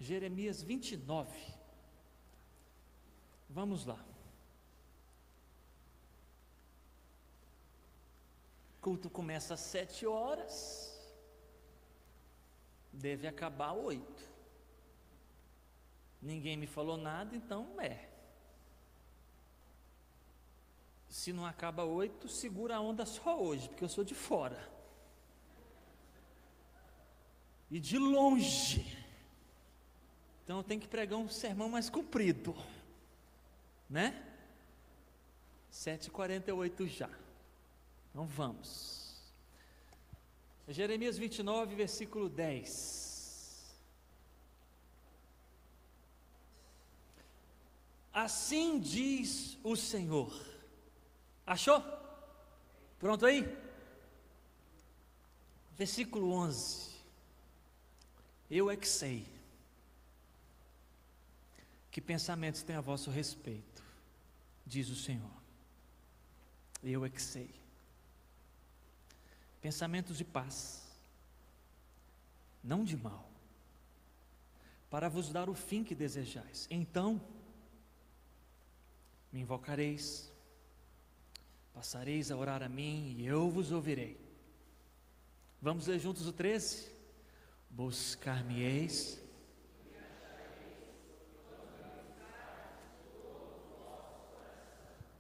Jeremias 29. Vamos lá. O culto começa às 7 horas, deve acabar 8. Ninguém me falou nada, então se não acaba 8, segura a onda só hoje, porque eu sou de fora e de longe, então eu tenho que pregar um sermão mais comprido, né? 7h48 já. Então vamos. Jeremias 29, versículo 10. Assim diz o Senhor. Achou? Pronto aí? Versículo 11. Eu é que sei que pensamentos têm a vosso respeito, diz o Senhor. Eu é que sei. Pensamentos de paz, não de mal, para vos dar o fim que desejais. Então me invocareis, passareis a orar a mim e eu vos ouvirei. Vamos ler juntos o 13? Buscar-me-eis.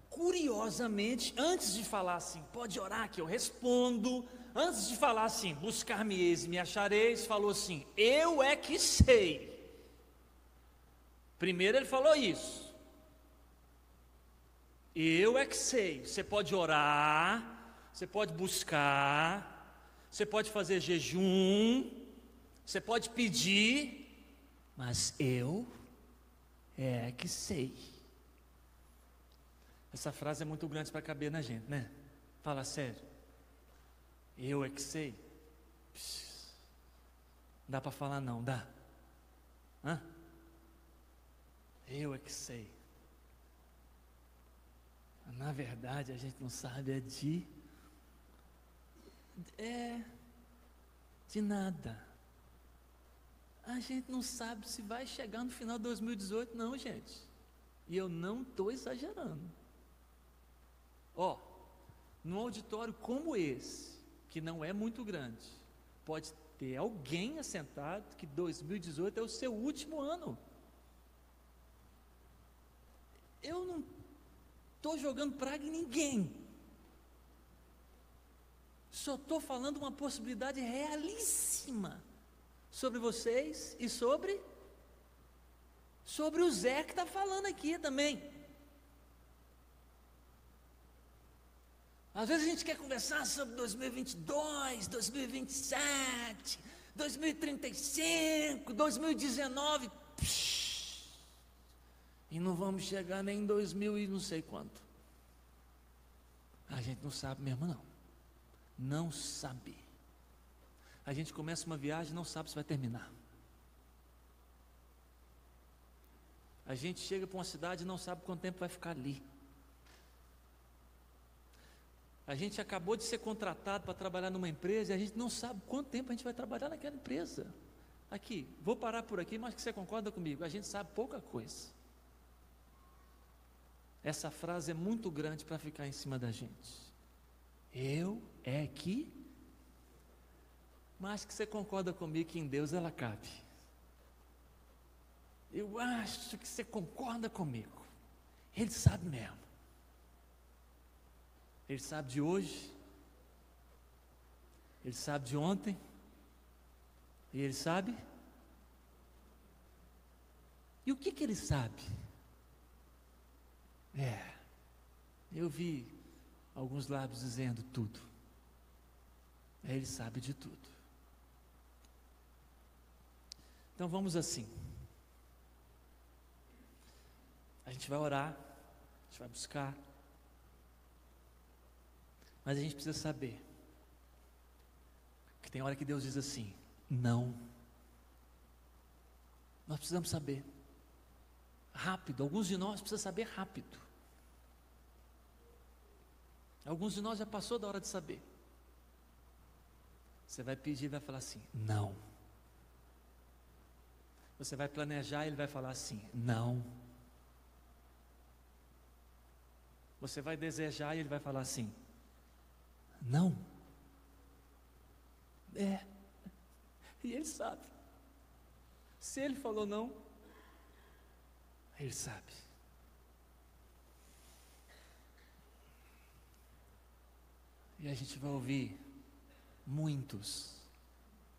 Curiosamente, antes de falar assim, pode orar que eu respondo, antes de falar assim, buscar-me-eis e me achareis, falou assim, eu é que sei. Primeiro ele falou isso, eu é que sei. Você pode orar, você pode buscar, você pode fazer jejum, você pode pedir, mas eu é que sei. Essa frase é muito grande para caber na gente, né? Fala sério. Eu é que sei. Dá para falar não, dá? Hã? Eu é que sei. Na verdade, a gente não sabe de nada. A gente não sabe se vai chegar no final de 2018, não, gente. E eu não estou exagerando. Num auditório como esse, que não é muito grande, pode ter alguém assentado que 2018 é o seu último ano. Eu não estou jogando praga em ninguém, só estou falando uma possibilidade realíssima sobre vocês e sobre o Zé que está falando aqui também. Às vezes a gente quer conversar sobre 2022, 2027, 2035, 2019, e não vamos chegar nem em 2000 e não sei quanto. A gente não sabe mesmo não. Não sabe. A gente começa uma viagem e não sabe se vai terminar. A gente chega para uma cidade e não sabe quanto tempo vai ficar ali. A gente acabou de ser contratado para trabalhar numa empresa e a gente não sabe quanto tempo a gente vai trabalhar naquela empresa. Aqui, vou parar por aqui, mas que você concorda comigo, a gente sabe pouca coisa. Essa frase é muito grande para ficar em cima da gente. Eu é que, mas que você concorda comigo que em Deus ela cabe. Eu acho que você concorda comigo. Ele sabe mesmo. Ele sabe de hoje, Ele sabe de ontem, e Ele sabe. E o que Ele sabe? Eu vi alguns lábios dizendo tudo. Ele sabe de tudo. Então vamos assim. A gente vai orar, a gente vai buscar. Mas a gente precisa saber que tem hora que Deus diz assim, não. Nós precisamos saber rápido. Alguns de nós precisam saber rápido. Alguns de nós já passou da hora de saber. Você vai pedir e vai falar assim, não. Você vai planejar e ele vai falar assim: não. Você vai desejar e ele vai falar assim: não. E ele sabe. Se ele falou não, ele sabe. E a gente vai ouvir muitos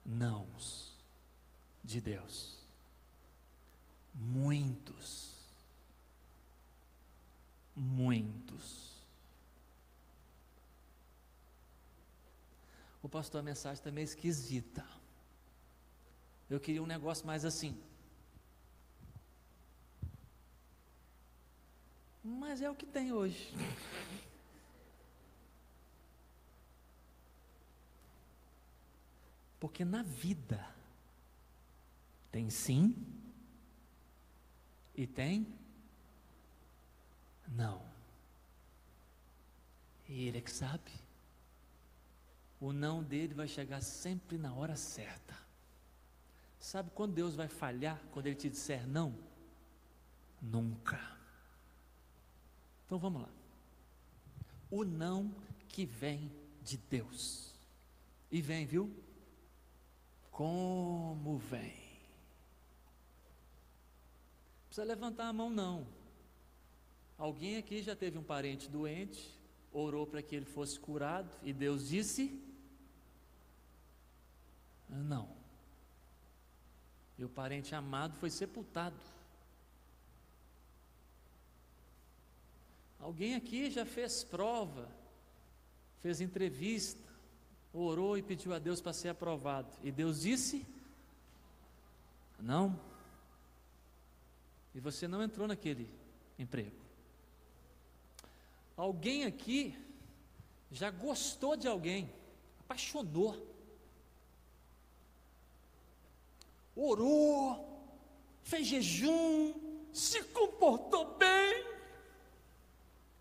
nãos de Deus. Muitos. O pastor, a mensagem está meio esquisita. Eu queria um negócio mais assim. Mas é o que tem hoje. Porque na vida tem sim e tem não. E ele é que sabe. O não dele vai chegar sempre na hora certa. Sabe quando Deus vai falhar? Quando ele te disser não? Nunca. Então vamos lá. O não que vem de Deus. E vem, viu? Como vem? Não precisa levantar a mão não. Alguém aqui já teve um parente doente, orou para que ele fosse curado e Deus disse não. E o parente amado foi sepultado. Alguém aqui já fez prova, fez entrevista, orou e pediu a Deus para ser aprovado. E Deus disse não. E você não entrou naquele emprego. Alguém aqui já gostou de alguém, apaixonou, orou, fez jejum, se comportou bem,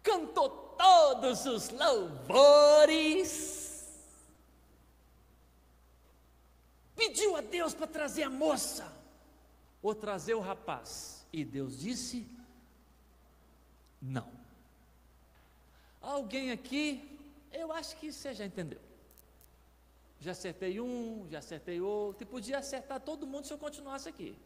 cantou todos os louvores, pediu a Deus para trazer a moça ou trazer o rapaz, e Deus disse não. Alguém aqui, eu acho que você já entendeu. Já acertei um, já acertei outro, e podia acertar todo mundo se eu continuasse aqui.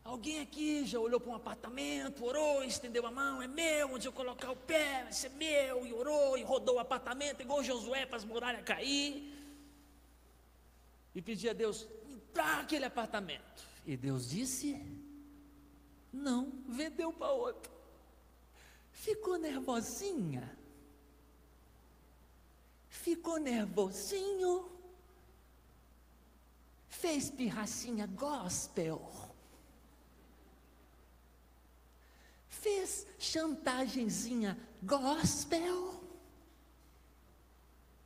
Alguém aqui já olhou para um apartamento, orou, estendeu a mão, é meu, onde eu colocar o pé, vai ser meu, e orou, e rodou o apartamento, igual Josué para as muralhas cair, e pedia a Deus, me dá aquele apartamento, e Deus disse, não, vendeu para outro. Ficou nervosinha? Ficou nervosinho? Fez pirracinha gospel? Fez chantagenzinha gospel?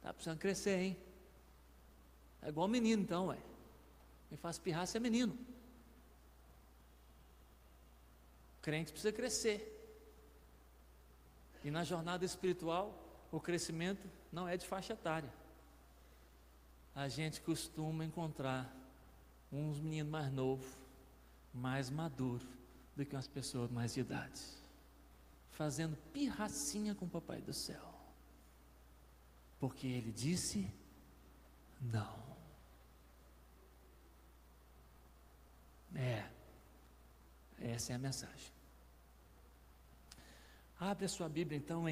Tá precisando crescer, hein? É igual menino então, ué. Quem faz pirraça é menino. O crente precisa crescer. E na jornada espiritual, o crescimento não é de faixa etária. A gente costuma encontrar uns meninos mais novos, mais maduros do que umas pessoas mais de idade, fazendo pirracinha com o Papai do Céu, porque ele disse não. Essa é a mensagem. Abre a sua Bíblia então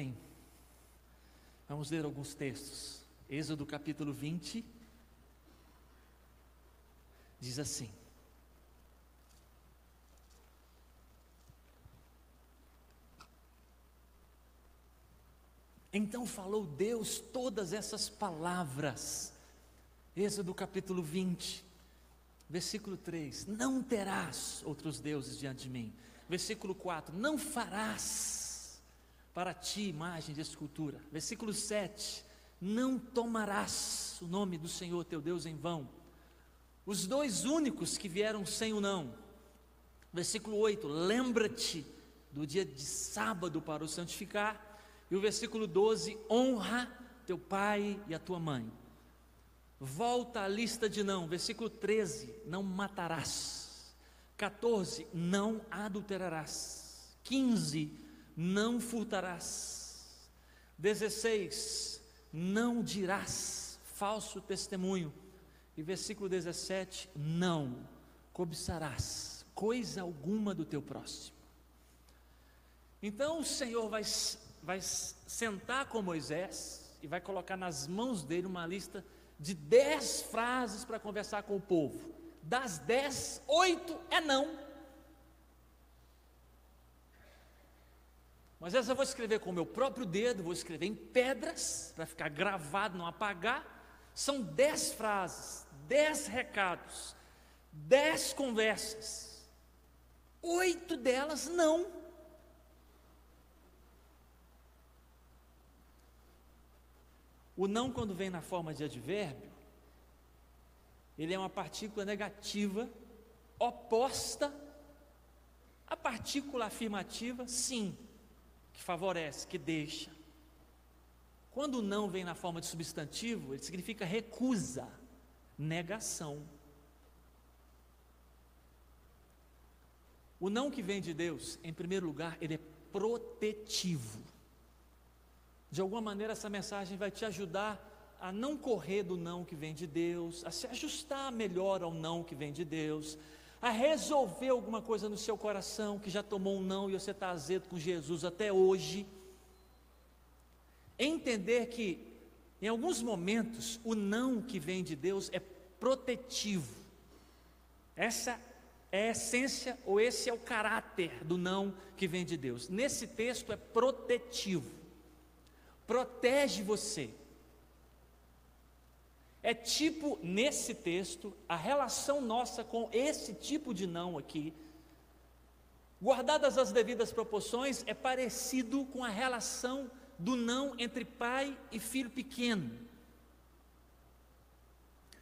vamos ler alguns textos. Êxodo capítulo 20 diz assim: então falou Deus todas essas palavras. Êxodo capítulo 20, versículo 3: não terás outros deuses diante de mim. Versículo 4: não farás para ti imagem de escultura. Versículo 7: não tomarás o nome do Senhor teu Deus em vão. Os dois únicos que vieram sem o não. Versículo 8: lembra-te do dia de sábado para o santificar. E o versículo 12: honra teu pai e a tua mãe. Volta à lista de não, versículo 13, não matarás. 14, não adulterarás. 15, não furtarás. 16, não dirás falso testemunho. E versículo 17, não cobiçarás coisa alguma do teu próximo. Então o Senhor vai sentar com Moisés e vai colocar nas mãos dele uma lista de 10 frases para conversar com o povo. Das 10, 8 é não. Mas essa eu vou escrever com o meu próprio dedo, vou escrever em pedras, para ficar gravado, não apagar. São 10 frases, 10 recados, 10 conversas. 8 delas não. O não, quando vem na forma de advérbio, ele é uma partícula negativa, oposta à partícula afirmativa, sim, que favorece, que deixa. Quando o não vem na forma de substantivo, ele significa recusa, negação. O não que vem de Deus, em primeiro lugar, ele é protetivo. De alguma maneira essa mensagem vai te ajudar a não correr do não que vem de Deus, a se ajustar melhor ao não que vem de Deus, a resolver alguma coisa no seu coração que já tomou um não e você está azedo com Jesus até hoje. Entender que em alguns momentos o não que vem de Deus é protetivo. Essa é a essência, ou esse é o caráter do não que vem de Deus. Nesse texto é protetivo, protege você. É tipo, nesse texto, a relação nossa com esse tipo de não aqui, guardadas as devidas proporções, é parecido com a relação do não entre pai e filho pequeno.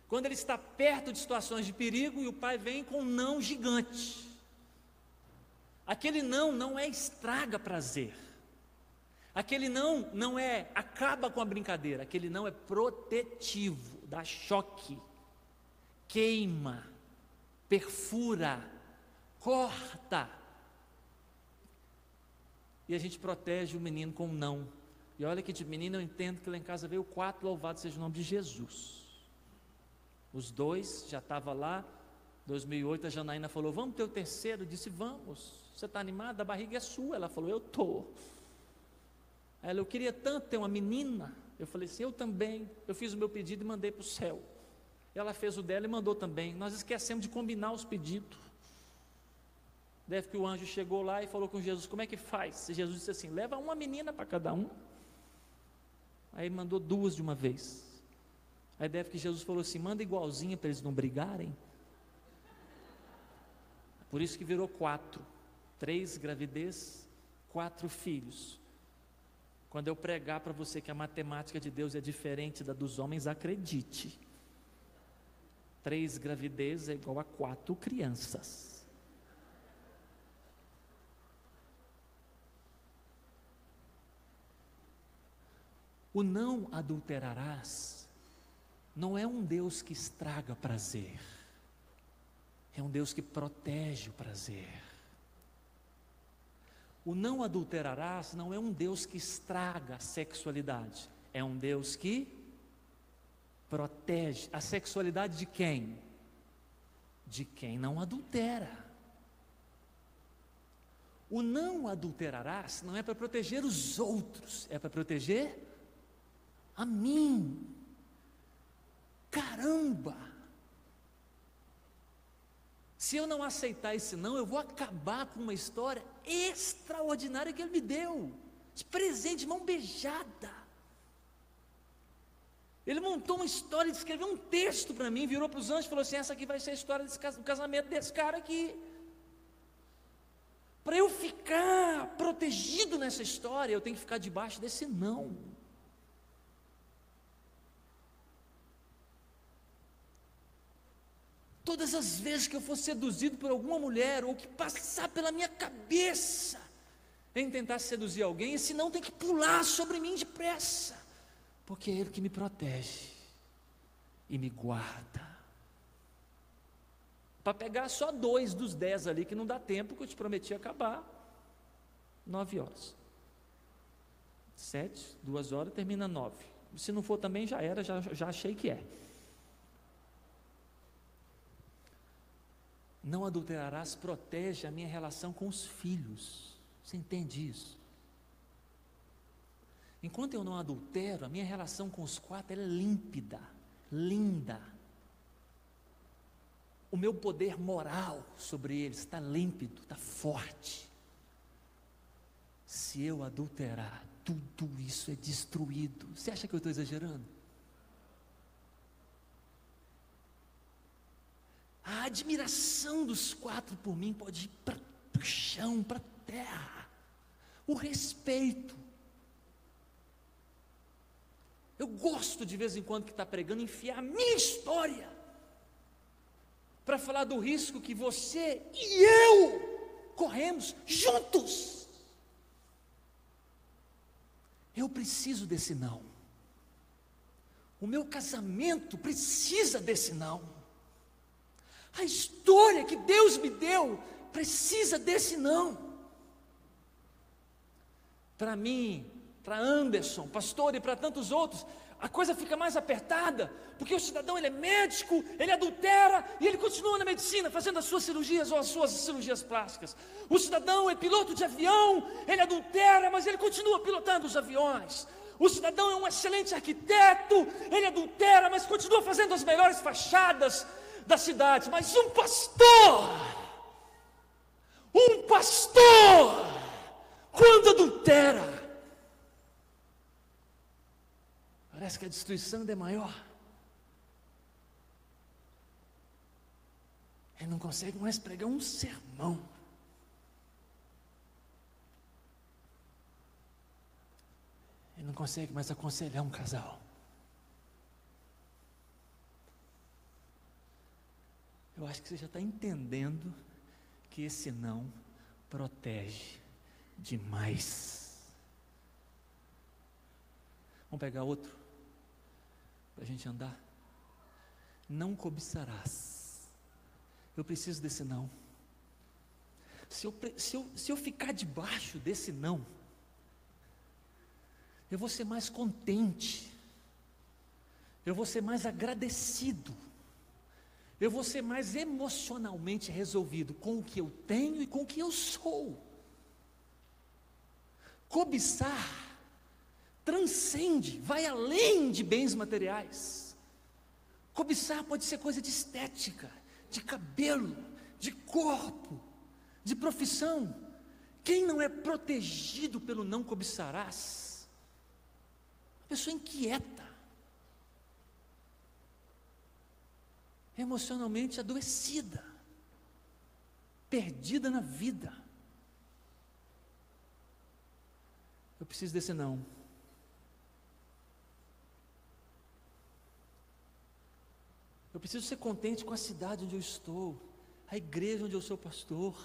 Quando ele está perto de situações de perigo e o pai vem com um não gigante. Aquele não é estraga prazer. Aquele não é acaba com a brincadeira. Aquele não é protetivo, dá choque, queima, perfura, corta. E a gente protege o menino com um não. E olha que de menino eu entendo que lá em casa veio 4, louvado seja o nome de Jesus. Os 2 já estavam lá. 2008 a Janaína falou, vamos ter o terceiro? Eu disse, vamos. Você está animada? A barriga é sua. Ela falou, eu estou. Ela, eu queria tanto ter uma menina. Eu falei assim, eu também. Eu fiz o meu pedido e mandei para o céu. Ela fez o dela e mandou também. Nós esquecemos de combinar os pedidos. Deve que o anjo chegou lá e falou com Jesus, como é que faz? E Jesus disse assim, leva uma menina para cada um. Aí mandou 2 de uma vez. Aí deve que Jesus falou assim, manda igualzinha para eles não brigarem. Por isso que virou 4. 3 gravidez, 4 filhos. Quando eu pregar para você que a matemática de Deus é diferente da dos homens, acredite. 3 gravidez é igual a 4 crianças. O não adulterarás não é um Deus que estraga prazer, é um Deus que protege o prazer. O não adulterarás não é um Deus que estraga a sexualidade, é um Deus que protege a sexualidade de quem? De quem não adultera. O não adulterarás não é para proteger os outros, é para proteger a mim. Caramba! Se eu não aceitar esse não, eu vou acabar com uma história extraordinária que Ele me deu, de presente, de mão beijada. Ele montou uma história, escreveu um texto para mim, virou para os anjos e falou assim, essa aqui vai ser a história do casamento desse cara aqui. Para eu ficar protegido nessa história, eu tenho que ficar debaixo desse não. Todas as vezes que eu for seduzido por alguma mulher, ou que passar pela minha cabeça em tentar seduzir alguém, esse não tem que pular sobre mim depressa, porque é Ele que me protege. e me guarda. Para pegar só 2 dos 10 ali, que não dá tempo, que eu te prometi acabar, 9 horas. 7, 2 horas, termina 9. Se não for também já era, já achei que é. Não adulterarás protege a minha relação com os filhos. Você entende isso? Enquanto eu não adultero, a minha relação com os 4 ela é límpida, linda. O meu poder moral sobre eles está límpido, está forte. Se eu adulterar, tudo isso é destruído. Você acha que eu estou exagerando? A admiração dos 4 por mim pode ir para o chão, para a terra. O respeito. Eu gosto de vez em quando que está pregando, enfiar a minha história, para falar do risco que você e eu corremos juntos. Eu preciso desse não. O meu casamento precisa desse não. A história que Deus me deu precisa desse não. Para mim, para Anderson, pastor, e para tantos outros, a coisa fica mais apertada, porque o cidadão ele é médico, ele adultera e ele continua na medicina, fazendo as suas cirurgias ou as suas cirurgias plásticas. O cidadão é piloto de avião, ele adultera, mas ele continua pilotando os aviões. O cidadão é um excelente arquiteto, ele adultera, mas continua fazendo as melhores fachadas da cidade. Mas um pastor, quando adultera, parece que a destruição ainda é maior. Ele não consegue mais pregar um sermão. Ele não consegue mais aconselhar um casal. Eu acho que você já está entendendo que esse não protege demais. Vamos pegar outro, para a gente andar. Não cobiçarás. Eu preciso desse não. Se eu ficar debaixo desse não, eu vou ser mais contente, eu vou ser mais agradecido, eu vou ser mais emocionalmente resolvido com o que eu tenho e com o que eu sou. Cobiçar transcende, vai além de bens materiais. Cobiçar pode ser coisa de estética, de cabelo, de corpo, de profissão. Quem não é protegido pelo não cobiçarás? A pessoa inquieta, emocionalmente adoecida, perdida na vida. Eu preciso desse não. Eu preciso ser contente com a cidade onde eu estou, a igreja onde eu sou pastor,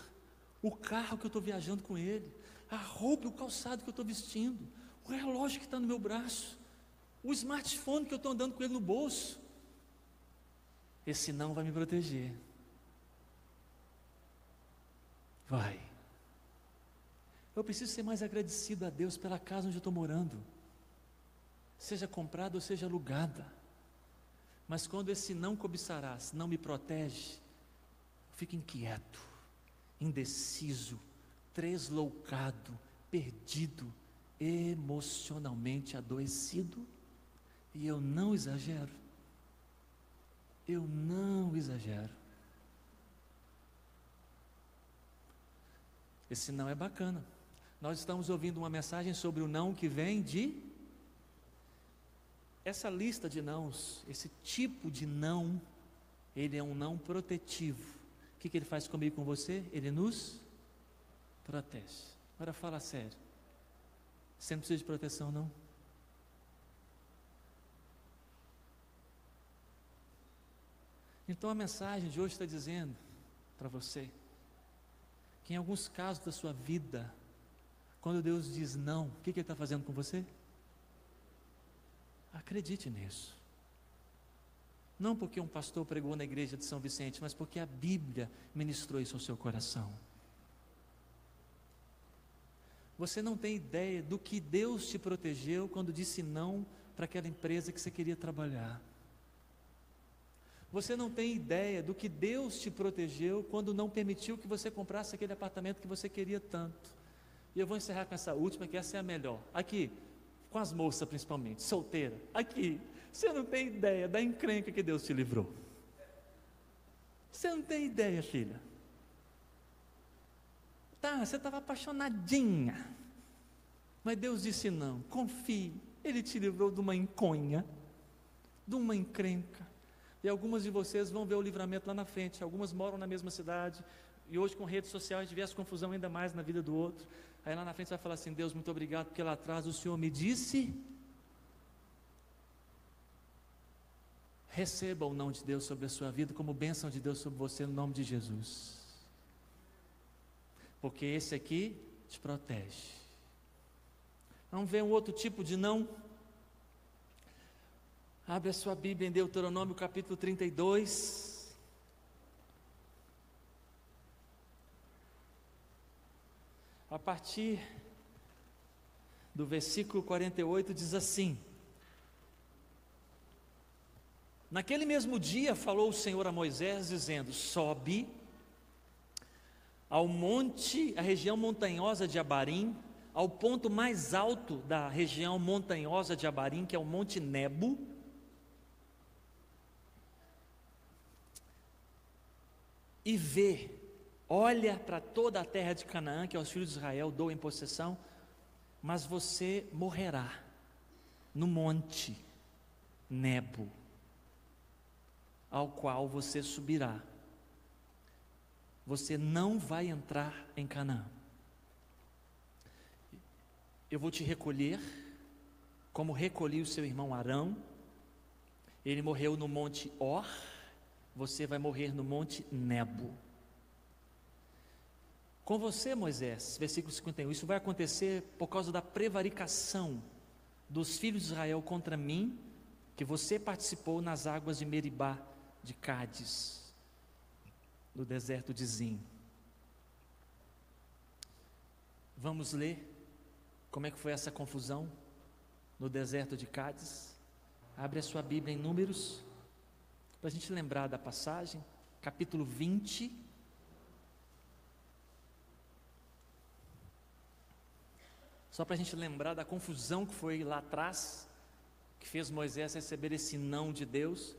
o carro que eu estou viajando com ele, a roupa e o calçado que eu estou vestindo, o relógio que está no meu braço, o smartphone que eu estou andando com ele no bolso. Esse não vai me proteger. Vai. Eu preciso ser mais agradecido a Deus pela casa onde eu estou morando, seja comprada ou seja alugada. Mas quando esse não cobiçarás não me protege, eu fico inquieto, indeciso, tresloucado, perdido, emocionalmente adoecido. E eu não exagero. Eu não exagero. Esse não é bacana. Nós estamos ouvindo uma mensagem sobre o não que vem de... Essa lista de nãos, esse tipo de não, ele é um não protetivo. O que ele faz comigo e com você? Ele nos protege. Agora fala sério. Você não precisa de proteção, não? Então a mensagem de hoje está dizendo para você que em alguns casos da sua vida, quando Deus diz não, o que Ele está fazendo com você? Acredite nisso. Não porque um pastor pregou na igreja de São Vicente, mas porque a Bíblia ministrou isso ao seu coração. Você não tem ideia do que Deus te protegeu quando disse não para aquela empresa que você queria trabalhar. Você não tem ideia do que Deus te protegeu quando não permitiu que você comprasse aquele apartamento que você queria tanto. E eu vou encerrar com essa última, que essa é a melhor. Aqui, com as moças principalmente, solteira. Aqui, você não tem ideia da encrenca que Deus te livrou. Você não tem ideia, filha. Tá, você estava apaixonadinha, mas Deus disse não, confie, Ele te livrou de uma enconha, de uma encrenca, e algumas de vocês vão ver o livramento lá na frente. Algumas moram na mesma cidade, e hoje com redes sociais tivesse confusão ainda mais na vida do outro. Aí lá na frente você vai falar assim: Deus, muito obrigado, porque lá atrás o Senhor me disse. Receba o não de Deus sobre a sua vida como bênção de Deus sobre você, no nome de Jesus. Porque esse aqui te protege. Vamos ver um outro tipo de não. Abre a sua Bíblia em Deuteronômio capítulo 32. A partir do versículo 48 diz assim: Naquele mesmo dia falou o Senhor a Moisés dizendo: sobe ao monte, a região montanhosa de Abarim, ao ponto mais alto da região montanhosa de Abarim, que é o Monte Nebo, e vê, olha para toda a terra de Canaã, que aos filhos de Israel dou em possessão, mas você morrerá no monte Nebo, ao qual você subirá. Você não vai entrar em Canaã. Eu vou te recolher, como recolhi o seu irmão Arão. Ele morreu no monte Or, você vai morrer no monte Nebo. Com você, Moisés, versículo 51, isso vai acontecer por causa da prevaricação dos filhos de Israel contra mim, que você participou nas águas de Meribá, de Cádiz, no deserto de Zim. Vamos ler como é que foi essa confusão no deserto de Cádiz. Abre a sua Bíblia em Números, para a gente lembrar da passagem, capítulo 20. Só para a gente lembrar da confusão que foi lá atrás, que fez Moisés receber esse não de Deus.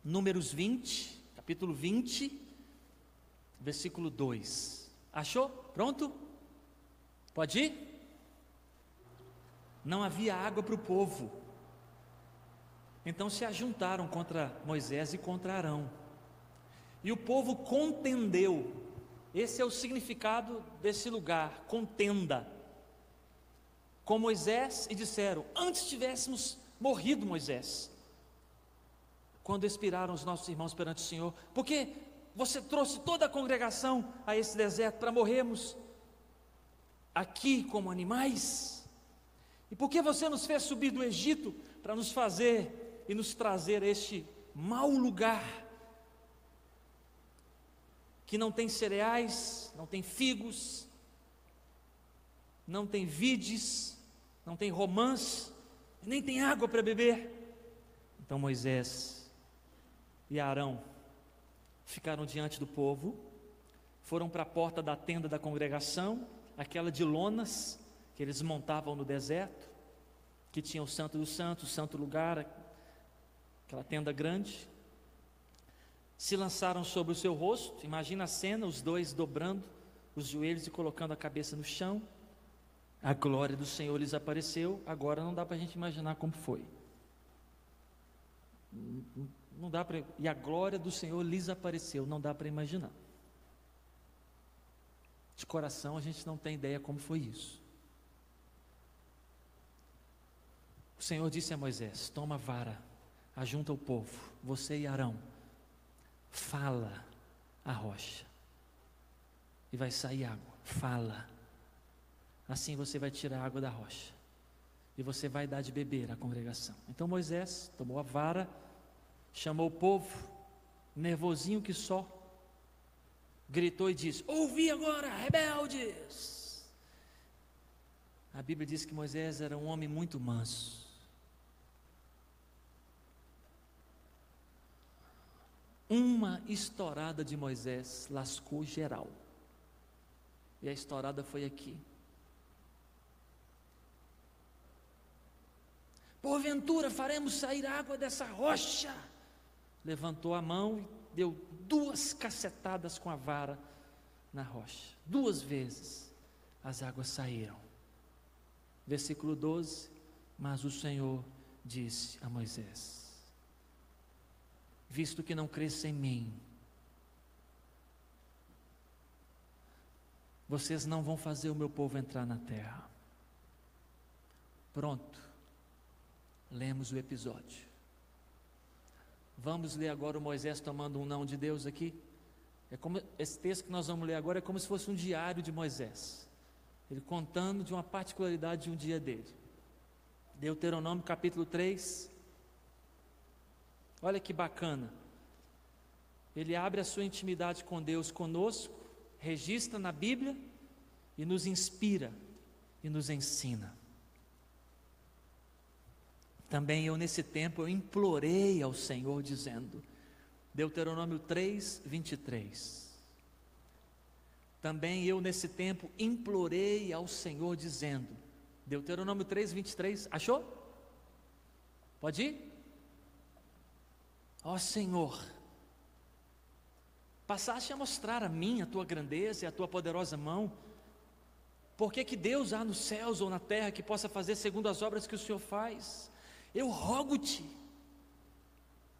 Números 20, capítulo 20, versículo 2. Achou? Pronto? Pode ir? Não havia água para o povo, então se ajuntaram contra Moisés e contra Arão, e o povo contendeu. Esse é o significado desse lugar, contenda, com Moisés, e disseram: antes tivéssemos morrido, Moisés, quando expiraram os nossos irmãos perante o Senhor, porque você trouxe toda a congregação a esse deserto para morrermos aqui como animais? E por que você nos fez subir do Egito para nos fazer e nos trazer a este mau lugar, que não tem cereais, não tem figos, não tem vides, não tem romãs, nem tem água para beber? Então Moisés e Arão ficaram diante do povo, foram para a porta da tenda da congregação, aquela de lonas que eles montavam no deserto, que tinha o Santo dos Santos, o santo lugar, aquela tenda grande. Se lançaram sobre o seu rosto. Imagina a cena, os dois dobrando os joelhos e colocando a cabeça no chão. A glória do Senhor lhes apareceu. Agora não dá para a gente imaginar como foi. Não dá para. E a glória do Senhor lhes apareceu. Não dá para imaginar. De coração a gente não tem ideia como foi isso. O Senhor disse a Moisés: toma a vara, ajunta o povo, você e Arão, fala a rocha, e vai sair água. Fala, assim você vai tirar a água da rocha, e você vai dar de beber à congregação. Então Moisés tomou a vara, chamou o povo, nervosinho que só, gritou e disse: ouvi agora, rebeldes. A Bíblia diz que Moisés era um homem muito manso. Uma estourada de Moisés lascou geral. E a estourada foi aqui. Porventura faremos sair água dessa rocha. Levantou a mão e deu 2 cacetadas com a vara na rocha. 2 vezes as águas saíram. Versículo 12: mas o Senhor disse a Moisés: visto que não cresça em mim, vocês não vão fazer o meu povo entrar na terra. Pronto, lemos o episódio. Vamos ler agora o Moisés tomando um não de Deus aqui. É como esse texto que nós vamos ler agora é como se fosse um diário de Moisés, ele contando de uma particularidade de um dia dele. Deuteronômio capítulo 3. Olha que bacana. Ele abre a sua intimidade com Deus conosco, registra na Bíblia e nos inspira e nos ensina. Também eu nesse tempo eu implorei ao Senhor dizendo, Deuteronômio 3, 23. Também eu nesse tempo implorei ao Senhor dizendo, Deuteronômio 3, 23, achou? Pode ir? Ó Senhor, passaste a mostrar a mim a tua grandeza e a tua poderosa mão. Por que Deus há nos céus ou na terra que possa fazer segundo as obras que o Senhor faz? Eu rogo-te,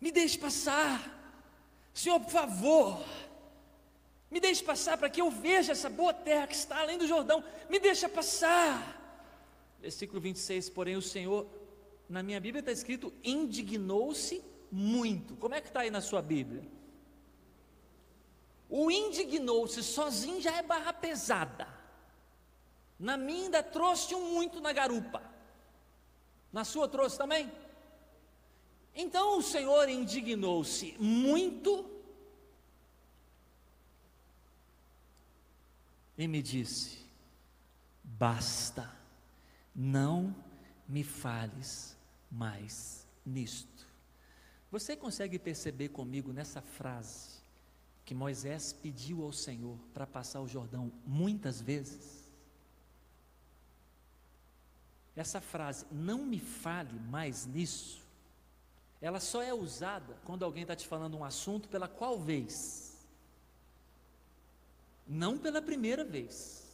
me deixe passar. Senhor, por favor, me deixe passar para que eu veja essa boa terra que está além do Jordão. Me deixa passar. Versículo 26, porém o Senhor, na minha Bíblia está escrito, indignou-se muito. Como é que está aí na sua Bíblia? O indignou-se sozinho já é barra pesada. Na minha ainda trouxe um muito na garupa. Na sua trouxe também? Então o Senhor indignou-se muito e me disse: basta, não me fales mais nisto. Você consegue perceber comigo nessa frase que Moisés pediu ao Senhor para passar o Jordão muitas vezes? Essa frase, não me fale mais nisso, ela só é usada quando alguém está te falando um assunto pela qual vez? Não pela primeira vez.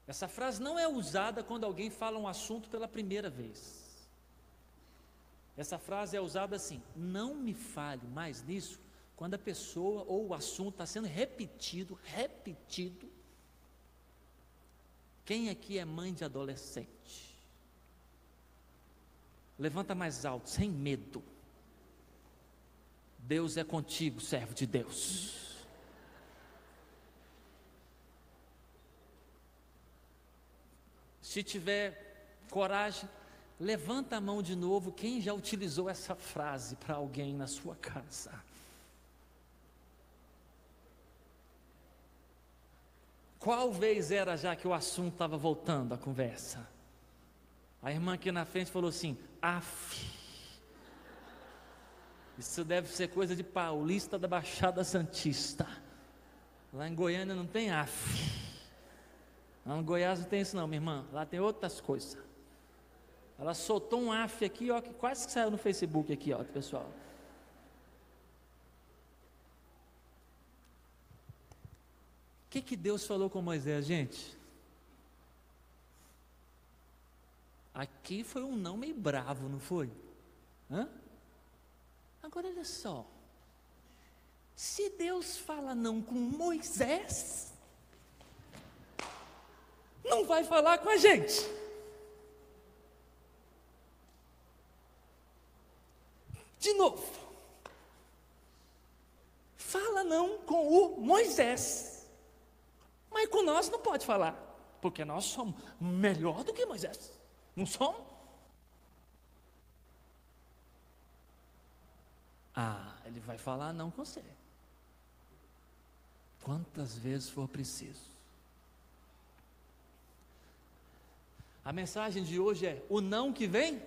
Essa frase não é usada quando alguém fala um assunto pela primeira vez. Essa frase é usada assim, não me fale mais nisso, quando a pessoa ou o assunto está sendo repetido. Quem aqui é mãe de adolescente? Levanta mais alto, sem medo. Deus é contigo, servo de Deus. Se tiver coragem, levanta a mão de novo, quem já utilizou essa frase para alguém na sua casa? Qual vez era já que o assunto estava voltando à conversa? A irmã aqui na frente falou assim, isso deve ser coisa de paulista da Baixada Santista. Lá em Goiânia não tem Lá em Goiás não tem isso não, minha irmã. Lá tem outras coisas. Ela soltou um aqui, ó, que quase que saiu no Facebook aqui, ó, pessoal. O que Deus falou com Moisés, gente? Aqui foi um não meio bravo, não foi? Agora olha só, se Deus fala não com Moisés, não vai falar com a gente. De novo, fala não com o Moisés, mas com nós não pode falar, porque nós somos melhor do que Moisés. Não somos? Ele vai falar não com você. Quantas vezes for preciso. A mensagem de hoje é o não que vem.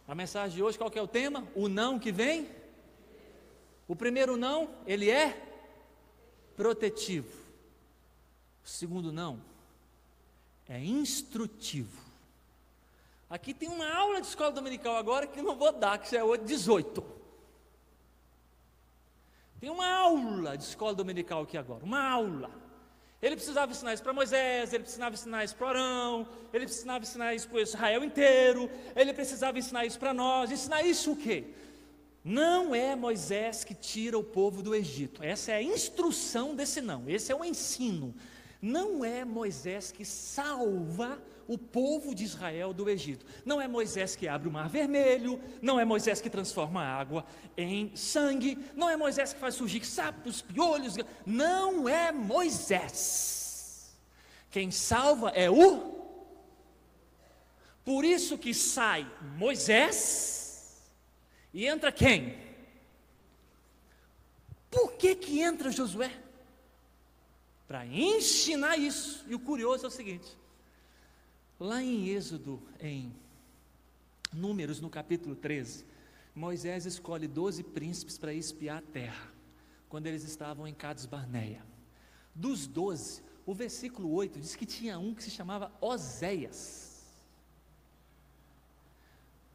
A mensagem de hoje, qual que é o tema? O não que vem. O primeiro não, ele é protetivo. O segundo não é instrutivo. Aqui tem uma aula de escola dominical agora que eu não vou dar, que já é 18. Tem uma aula de escola dominical aqui agora, uma aula. Ele precisava ensinar isso para Moisés, ele precisava ensinar isso para Arão, ele precisava ensinar isso para Israel inteiro, ele precisava ensinar isso para nós. Ensinar isso o quê? Não é Moisés que tira o povo do Egito. Essa é a instrução desse não, esse é o ensino. Não é Moisés que salva o povo de Israel do Egito. Não é Moisés que abre o mar vermelho, não é Moisés que transforma a água em sangue, não é Moisés que faz surgir sapos, piolhos, não é Moisés. Quem salva é o... Por isso que sai Moisés e entra quem? Por que entra Josué? Para ensinar isso. E o curioso é o seguinte: lá em Êxodo, em Números, no capítulo 13, Moisés escolhe 12 príncipes para espiar a terra, quando eles estavam em Cades Barneia. Dos 12, o versículo 8 diz que tinha um que se chamava Oséias.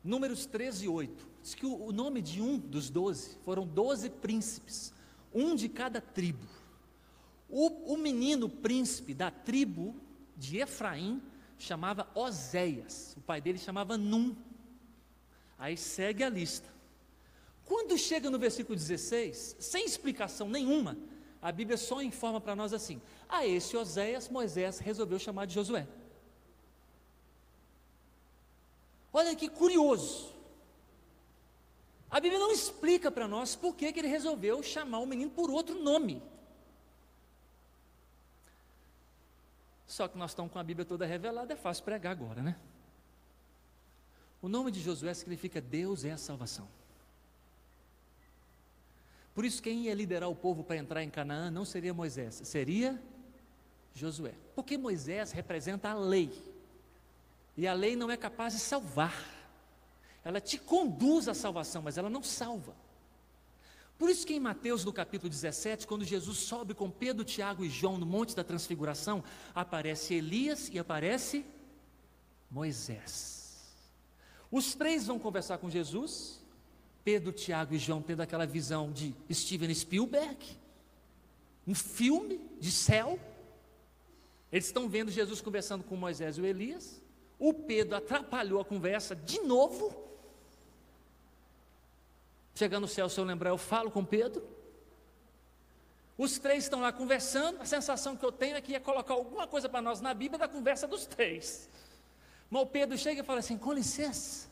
Números 13, 8, diz que o nome de um dos 12, foram 12 príncipes, um de cada tribo. O menino príncipe da tribo de Efraim chamava Oséias, o pai dele chamava Num. Aí segue a lista. Quando chega no versículo 16, sem explicação nenhuma, a Bíblia só informa para nós assim: esse Oséias, Moisés resolveu chamar de Josué. Olha que curioso. A Bíblia não explica para nós por que ele resolveu chamar o menino por outro nome. Só que nós estamos com a Bíblia toda revelada, é fácil pregar agora, né? O nome de Josué significa Deus é a salvação. Por isso quem ia liderar o povo para entrar em Canaã não seria Moisés, seria Josué. Porque Moisés representa a lei. E a lei não é capaz de salvar. Ela te conduz à salvação, mas ela não salva. Por isso que em Mateus, no capítulo 17, quando Jesus sobe com Pedro, Tiago e João no Monte da Transfiguração, aparece Elias e aparece Moisés. Os três vão conversar com Jesus. Pedro, Tiago e João tendo aquela visão de Steven Spielberg, um filme de céu. Eles estão vendo Jesus conversando com Moisés e o Elias. O Pedro atrapalhou a conversa de novo. Chegando no céu, se eu lembrar, eu falo com Pedro. Os três estão lá conversando. A sensação que eu tenho é que ia colocar alguma coisa para nós na Bíblia da conversa dos três. Mas o Pedro chega e fala assim: com licença,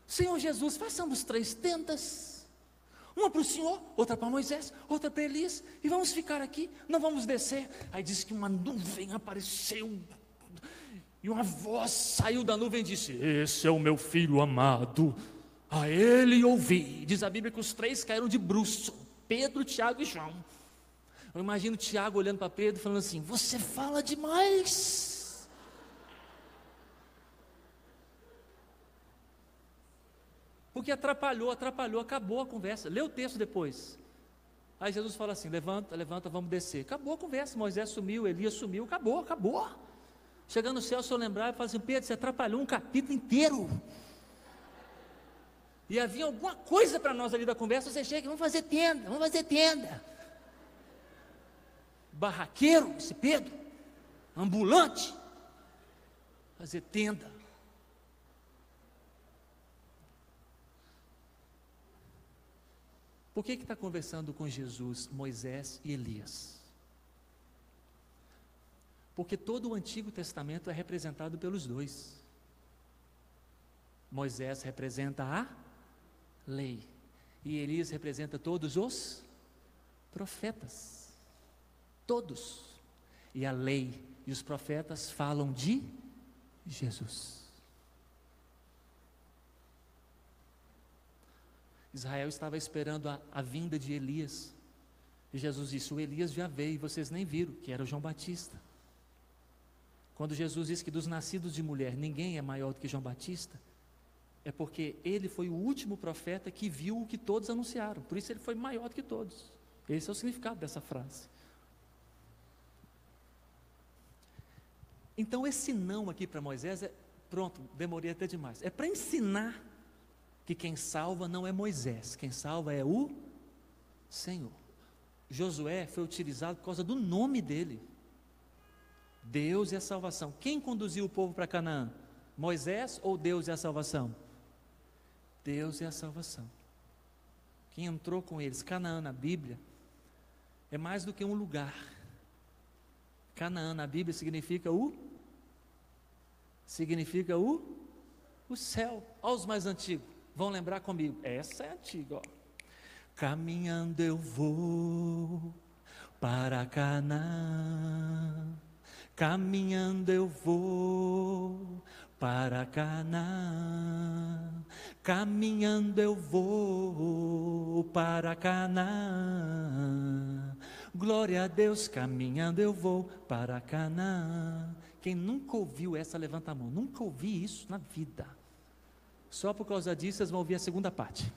Senhor Jesus, façamos 3 tendas. Uma para o Senhor, outra para Moisés, outra para Elias, e vamos ficar aqui, não vamos descer. Aí diz que uma nuvem apareceu, e uma voz saiu da nuvem e disse: esse é o meu filho amado, a ele ouvi. Diz a Bíblia que os 3 caíram de bruço, Pedro, Tiago e João. Eu imagino Tiago olhando para Pedro falando assim: você fala demais. Porque atrapalhou, acabou a conversa. Lê o texto depois. Aí Jesus fala assim: levanta, vamos descer. Acabou a conversa, Moisés sumiu, Elias sumiu, acabou. Chegando no céu, se eu lembrar, eu falo assim: Pedro, você atrapalhou um capítulo inteiro. E havia alguma coisa para nós ali da conversa. Você chega, vamos fazer tenda. Barraqueiro, esse Pedro, ambulante, fazer tenda. Por que está conversando com Jesus, Moisés e Elias? Porque todo o Antigo Testamento é representado pelos dois. Moisés representa a lei, e Elias representa todos os profetas. Todos. E a lei e os profetas falam de Jesus. Israel estava esperando a vinda de Elias. E Jesus disse: o Elias já veio e vocês nem viram, que era o João Batista. Quando Jesus disse que dos nascidos de mulher ninguém é maior do que João Batista, é porque ele foi o último profeta que viu o que todos anunciaram. Por isso ele foi maior do que todos. Esse é o significado dessa frase. Então esse não aqui para Moisés pronto, demorei até demais. É para ensinar que quem salva não é Moisés, quem salva é o Senhor. Josué foi utilizado por causa do nome dele. Deus é a salvação. Quem conduziu o povo para Canaã? Moisés ou Deus é a salvação? Deus é a salvação. Quem entrou com eles? Canaã na Bíblia é mais do que um lugar. Canaã na Bíblia significa o céu. Olha os mais antigos, vão lembrar comigo. Essa é antiga, ó. Caminhando eu vou para Canaã. Caminhando eu vou para Canaã. Caminhando eu vou para Canaã. Glória a Deus, caminhando eu vou para Canaã. Quem nunca ouviu essa, levanta a mão. Nunca ouvi isso na vida. Só por causa disso, vocês vão ouvir a segunda parte.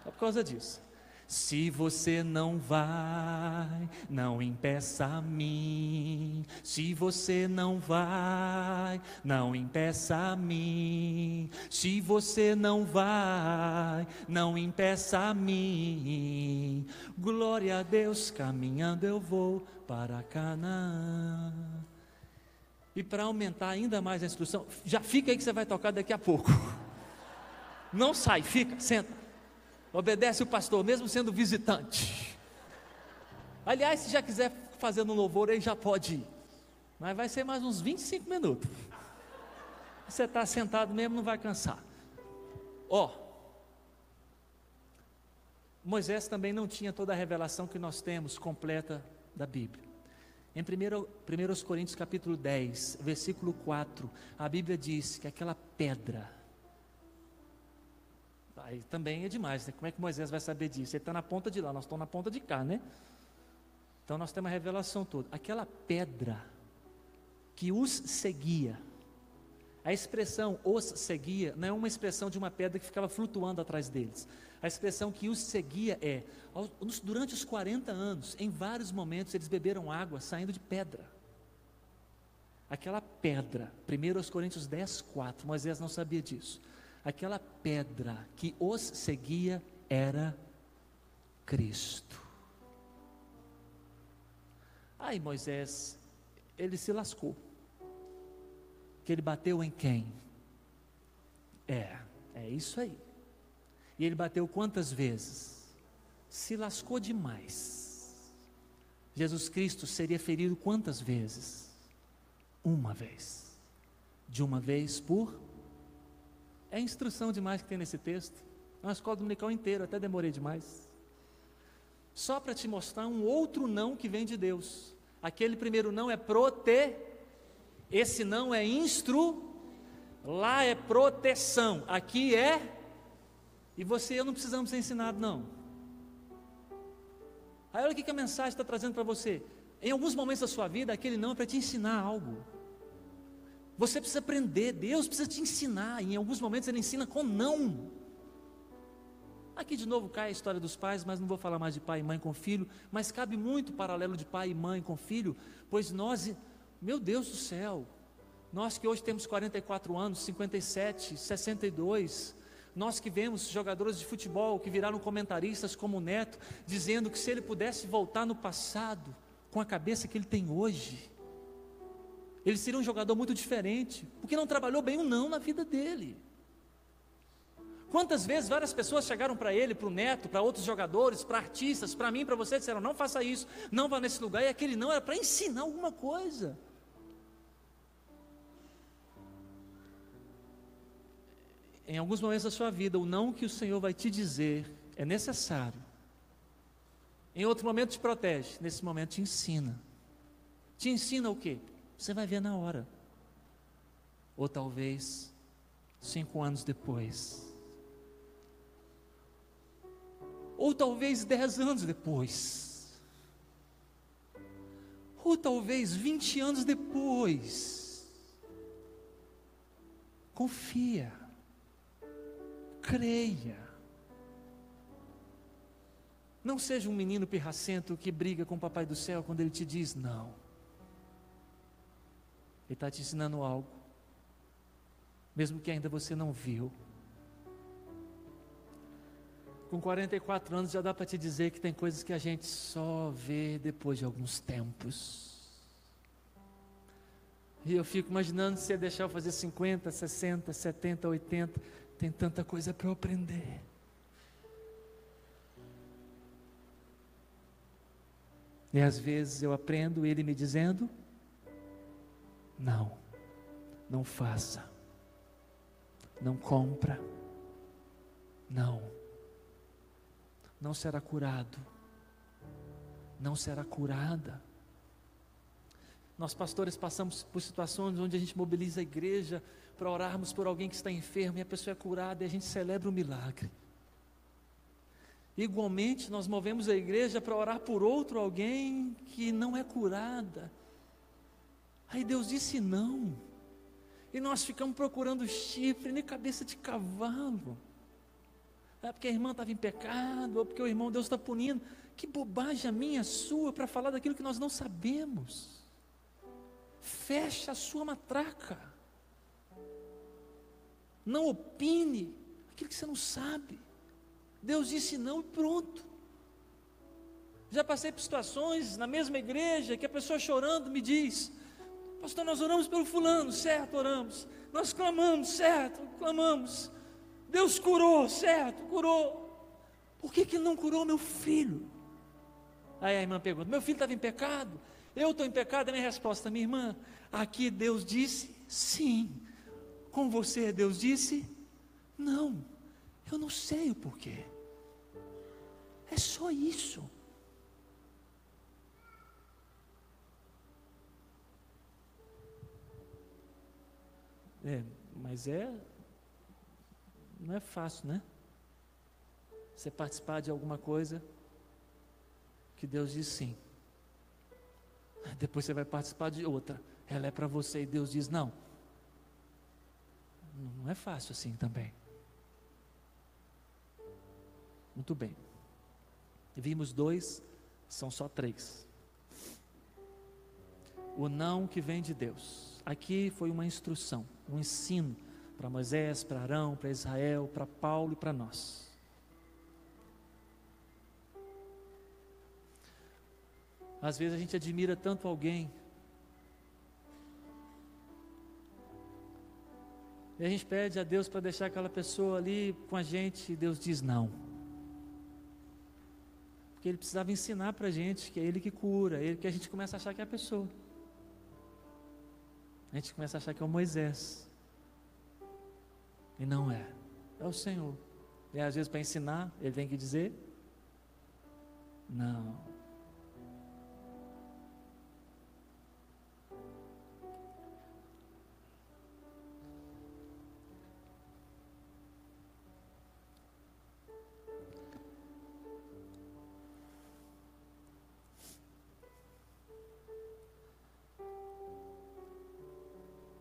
Só por causa disso. Se você não vai, não impeça a mim. Se você não vai, não impeça a mim. Se você não vai, não impeça a mim. Glória a Deus, caminhando eu vou para Canaã. E para aumentar ainda mais a instrução, já fica aí que você vai tocar daqui a pouco. Não sai, fica, senta. Obedece o pastor, mesmo sendo visitante. Aliás, se já quiser fazer no louvor, aí já pode ir. Mas vai ser mais uns 25 minutos. Você está sentado mesmo, não vai cansar. Moisés também não tinha toda a revelação que nós temos completa da Bíblia. Em 1 Coríntios capítulo 10, versículo 4, a Bíblia diz que aquela pedra, aí também é demais, né? Como é que Moisés vai saber disso? Ele está na ponta de lá, nós estamos na ponta de cá, né? Então nós temos a revelação toda. Aquela pedra que os seguia, a expressão os seguia não é uma expressão de uma pedra que ficava flutuando atrás deles. A expressão que os seguia é, durante os 40 anos, em vários momentos eles beberam água saindo de pedra. Aquela pedra, 1 Coríntios 10, 4, Moisés não sabia disso. Aquela pedra que os seguia era Cristo. Aí Moisés, ele se lascou. Que ele bateu em quem? É isso aí. E ele bateu quantas vezes? Se lascou demais. Jesus Cristo seria ferido quantas vezes? Uma vez. De uma vez por... É instrução demais que tem nesse texto. É uma escola dominical inteira, até demorei demais. Só para te mostrar um outro não que vem de Deus. Aquele primeiro não é esse não é lá é proteção, aqui é, e você e eu não precisamos ser ensinados não. Aí olha o que a mensagem está trazendo para você. Em alguns momentos da sua vida, aquele não é para te ensinar algo. Você precisa aprender, Deus precisa te ensinar, e em alguns momentos Ele ensina com não. Aqui de novo cai a história dos pais, mas não vou falar mais de pai e mãe com filho, mas cabe muito o paralelo de pai e mãe com filho, pois nós, meu Deus do céu, nós que hoje temos 44 anos, 57, 62, nós que vemos jogadores de futebol que viraram comentaristas como o Neto, dizendo que se ele pudesse voltar no passado, com a cabeça que ele tem hoje, ele seria um jogador muito diferente, porque não trabalhou bem o não na vida dele. Quantas vezes várias pessoas chegaram para ele, para o Neto, para outros jogadores, para artistas, para mim, para você, disseram, não faça isso, não vá nesse lugar, e aquele não era para ensinar alguma coisa. Em alguns momentos da sua vida, o não que o Senhor vai te dizer é necessário. Em outro momento te protege, nesse momento te ensina. Te ensina o quê? Você vai ver na hora. Ou talvez 5 anos depois. Ou talvez 10 anos depois. Ou talvez 20 anos depois. Confia. Creia. Não seja um menino pirracento que briga com o papai do céu quando ele te diz não. Ele está te ensinando algo, mesmo que ainda você não viu. Com 44 anos já dá para te dizer que tem coisas que a gente só vê depois de alguns tempos. E eu fico imaginando se você deixar eu fazer 50, 60, 70, 80, tem tanta coisa para eu aprender. E às vezes eu aprendo ele me dizendo, não faça, não compra, não será curado, não será curada. Nós pastores passamos por situações onde a gente mobiliza a igreja para orarmos por alguém que está enfermo e a pessoa é curada e a gente celebra o milagre. Igualmente nós movemos a igreja para orar por outro alguém que não é curada. Aí Deus disse não. E nós ficamos procurando chifre nem cabeça de cavalo. É porque a irmã estava em pecado, ou porque o irmão Deus está punindo. Que bobagem a minha, a sua, para falar daquilo que nós não sabemos. Fecha a sua matraca. Não opine aquilo que você não sabe. Deus disse não e pronto. Já passei por situações na mesma igreja que a pessoa chorando me diz: pastor, nós oramos pelo fulano, certo, oramos. Nós clamamos, certo, clamamos. Deus curou, certo, curou. Por que ele não curou meu filho? Aí a irmã pergunta: meu filho estava em pecado? Eu estou em pecado? A minha resposta: minha irmã, aqui Deus disse sim. Com você Deus disse não. Eu não sei o porquê. É só isso. Mas não é fácil, né? Você participar de alguma coisa que Deus diz sim. Depois você vai participar de outra, ela é para você e Deus diz não. Não é fácil assim também. Muito bem. Vimos 2, são só 3. O não que vem de Deus. Aqui foi uma instrução, um ensino para Moisés, para Arão, para Israel, para Paulo e para nós. Às vezes a gente admira tanto alguém e a gente pede a Deus para deixar aquela pessoa ali com a gente e Deus diz não. Porque Ele precisava ensinar para a gente que é Ele que cura, que a gente começa a achar que é a pessoa. A gente começa a achar que é o Moisés. E não é. É o Senhor. E às vezes para ensinar, Ele tem que dizer não.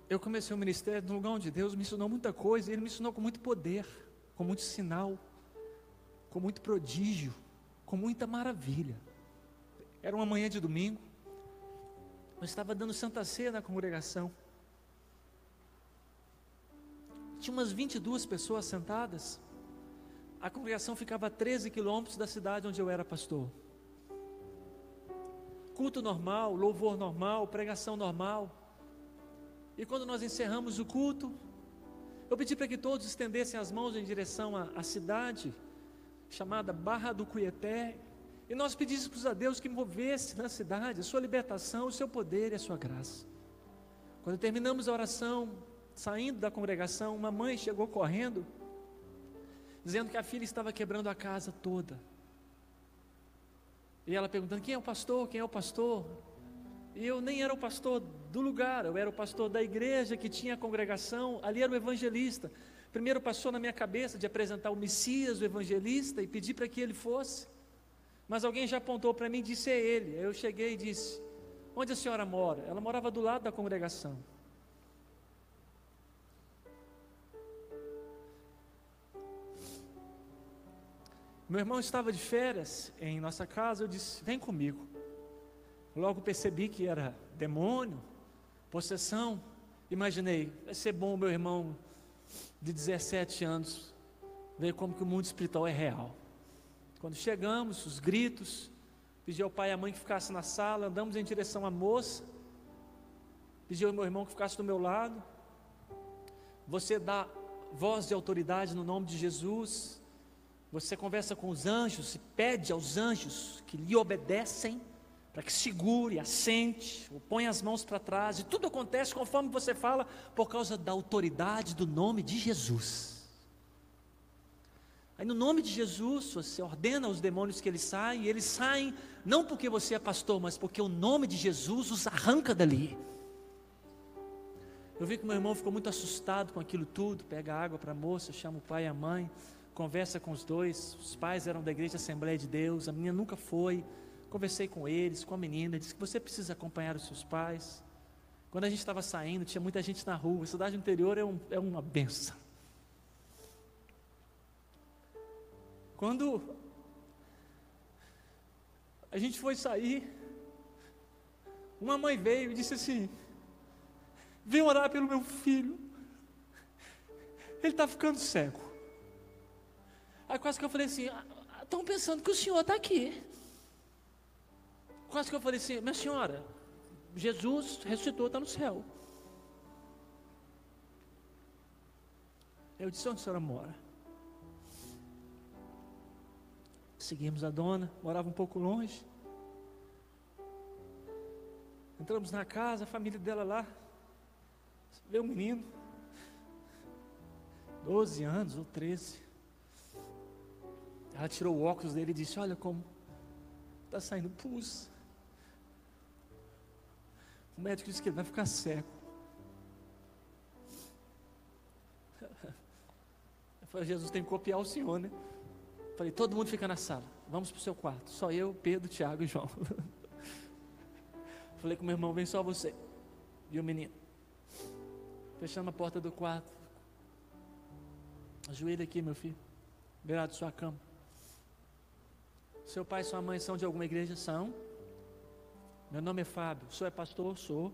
Eu comecei o ministério no lugar onde Deus me ensinou muita coisa. Ele me ensinou com muito poder, com muito sinal, com muito prodígio, com muita maravilha. Era uma manhã de domingo, eu estava dando Santa Ceia na congregação. Tinha umas 22 pessoas sentadas. A congregação ficava a 13 quilômetros da cidade onde eu era pastor. Culto normal, louvor normal, pregação normal. E quando nós encerramos o culto, eu pedi para que todos estendessem as mãos em direção à cidade, chamada Barra do Cuieté, e nós pedíssemos a Deus que movesse na cidade a sua libertação, o seu poder e a sua graça. Quando terminamos a oração, saindo da congregação, uma mãe chegou correndo, dizendo que a filha estava quebrando a casa toda. E ela perguntando: quem é o pastor? Quem é o pastor? E eu nem era o pastor do lugar, eu era o pastor da igreja que tinha a congregação, ali era o evangelista. Primeiro passou na minha cabeça de apresentar o Messias, o evangelista, e pedir para que ele fosse. Mas alguém já apontou para mim e disse: é ele. Aí eu cheguei e disse: onde a senhora mora? Ela morava do lado da congregação. Meu irmão estava de férias em nossa casa, eu disse: vem comigo. Logo percebi que era demônio, possessão. Imaginei, vai ser bom meu irmão de 17 anos ver como que o mundo espiritual é real. Quando chegamos, os gritos, pedi ao pai e à mãe que ficasse na sala, andamos em direção à moça, pedi ao meu irmão que ficasse do meu lado. Você dá voz de autoridade no nome de Jesus, você conversa com os anjos e pede aos anjos que lhe obedecem, para que segure, assente, ou põe as mãos para trás, e tudo acontece conforme você fala, por causa da autoridade do nome de Jesus. Aí no nome de Jesus, você ordena aos demônios que eles saem, e eles saem, não porque você é pastor, mas porque o nome de Jesus os arranca dali. Eu vi que meu irmão ficou muito assustado com aquilo tudo, pega água para a moça, chama o pai e a mãe, conversa com os dois, os pais eram da igreja Assembleia de Deus, a menina nunca foi. Conversei com eles, com a menina, disse que você precisa acompanhar os seus pais. Quando a gente estava saindo, tinha muita gente na rua. A cidade interior é uma benção. Quando a gente foi sair, uma mãe veio e disse assim: vem orar pelo meu filho, ele está ficando cego. Aí quase que eu falei assim: estão pensando que o senhor está aqui. Quase que eu falei assim: minha senhora, Jesus ressuscitou, está no céu. Eu disse: onde a senhora mora? Seguimos a dona, morava um pouco longe. Entramos na casa, a família dela lá. Veio um menino, 12 anos ou 13. Ela tirou o óculos dele e disse: olha como está saindo pus. O médico disse que ele vai ficar cego. Eu falei: Jesus tem que copiar o senhor, né? Eu falei: todo mundo fica na sala, vamos para o seu quarto. Só eu, Pedro, Tiago e João. Falei com meu irmão: vem só você e o menino. Fechamos a porta do quarto. Ajoelha aqui, meu filho, beirado de sua cama. Seu pai e sua mãe são de alguma igreja? São. Meu nome é Fábio. O senhor é pastor? Sou.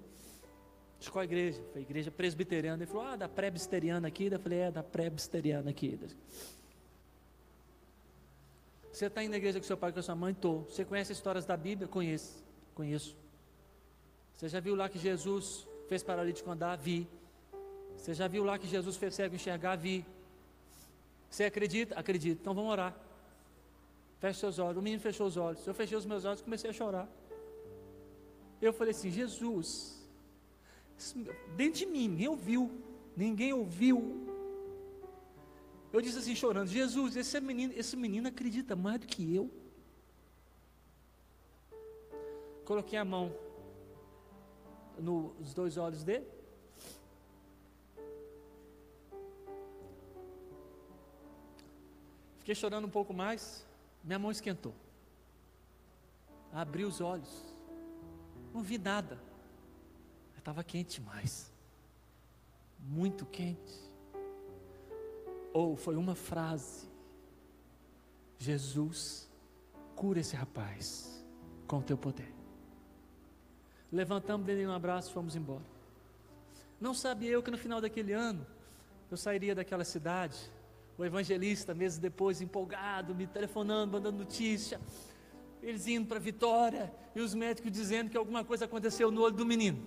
De qual igreja? Foi igreja presbiteriana. Ele falou: da presbiteriana aqui. Eu falei: da presbiteriana aqui. Você está indo na igreja com seu pai e com a sua mãe? Estou. Você conhece as histórias da Bíblia? Conheço. Você já viu lá que Jesus fez paralítico andar? Vi. Você já viu lá que Jesus fez cego enxergar? Vi. Você acredita? Acredito. Então vamos orar. Feche seus olhos. O menino fechou os olhos. Eu fechei os meus olhos e comecei a chorar. Eu falei assim: Jesus, dentro de mim, ninguém ouviu. Eu disse assim, chorando: Jesus, esse menino acredita mais do que eu. Coloquei a mão nos dois olhos dele. Fiquei chorando um pouco mais. Minha mão esquentou. Abri os olhos. Não vi nada. Estava quente demais. Muito quente. Ou foi uma frase: Jesus, cura esse rapaz com o teu poder. Levantamos, dei um abraço e fomos embora. Não sabia eu que no final daquele ano eu sairia daquela cidade. O evangelista, meses depois, empolgado, me telefonando, mandando notícia, eles indo para Vitória, e os médicos dizendo que alguma coisa aconteceu no olho do menino.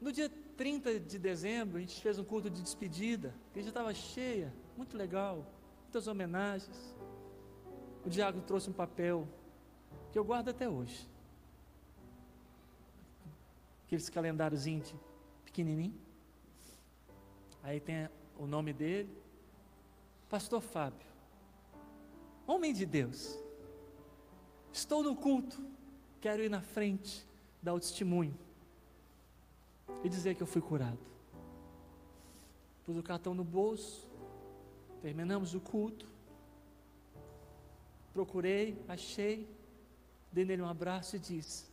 No dia 30 de dezembro, a gente fez um culto de despedida, a igreja estava cheia, muito legal, muitas homenagens. O diácono trouxe um papel, que eu guardo até hoje, aqueles calendáriozinhos pequenininho, aí tem o nome dele, Pastor Fábio, homem de Deus, estou no culto, quero ir na frente, dar o testemunho e dizer que eu fui curado. Pus o cartão no bolso, terminamos o culto, procurei, achei, dei nele um abraço e disse: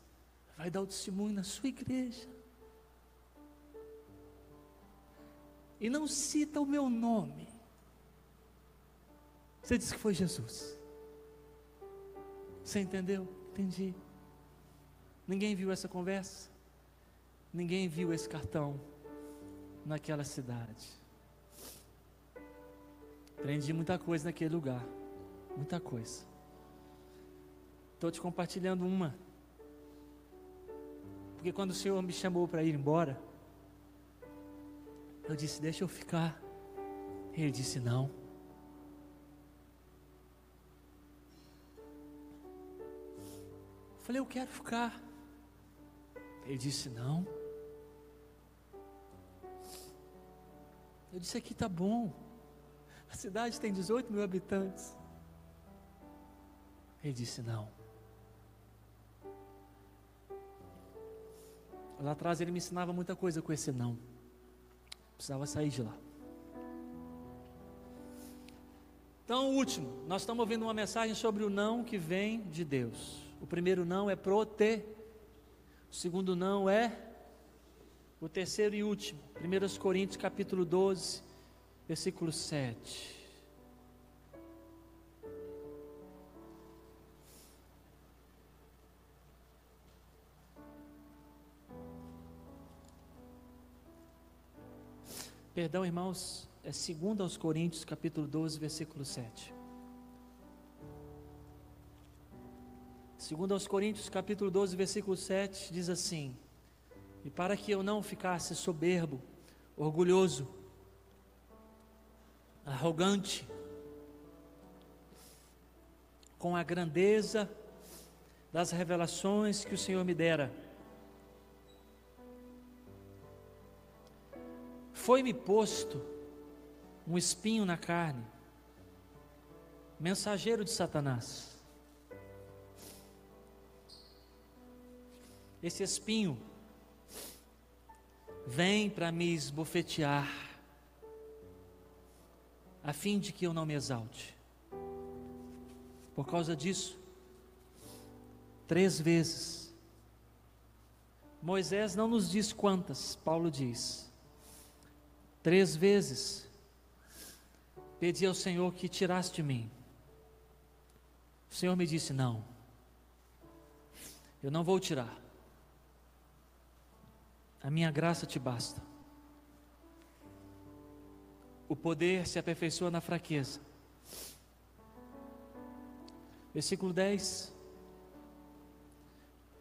vai dar o testemunho na sua igreja. E não cita o meu nome. Você disse que foi Jesus. Você entendeu? Entendi. Ninguém viu essa conversa. Ninguém viu esse cartão naquela cidade. Aprendi muita coisa naquele lugar. Muita coisa. Estou te compartilhando uma. Porque quando o Senhor me chamou para ir embora, eu disse: deixa eu ficar. Ele disse: não. Eu falei: eu quero ficar. Ele disse: não. Eu disse: aqui está bom. A cidade tem 18 mil habitantes. Ele disse: não. Lá atrás ele me ensinava muita coisa com esse não. Precisava sair de lá. Então, o último, nós estamos ouvindo uma mensagem sobre o não que vem de Deus. O primeiro não é o segundo não é o terceiro e último. 1 Coríntios capítulo 12, versículo 7. Perdão, irmãos, é 2 Coríntios, capítulo 12, versículo 7. 2 Coríntios, capítulo 12, versículo 7, diz assim: e para que eu não ficasse soberbo, orgulhoso, arrogante, com a grandeza das revelações que o Senhor me dera, foi-me posto um espinho na carne, mensageiro de Satanás. Esse espinho vem para me esbofetear, a fim de que eu não me exalte. Por causa disso, 3 vezes, Moisés não nos diz quantas, Paulo diz, 3 vezes, pedi ao Senhor que tirasse de mim. O Senhor me disse: não, eu não vou tirar. A minha graça te basta. O poder se aperfeiçoa na fraqueza. Versículo 10.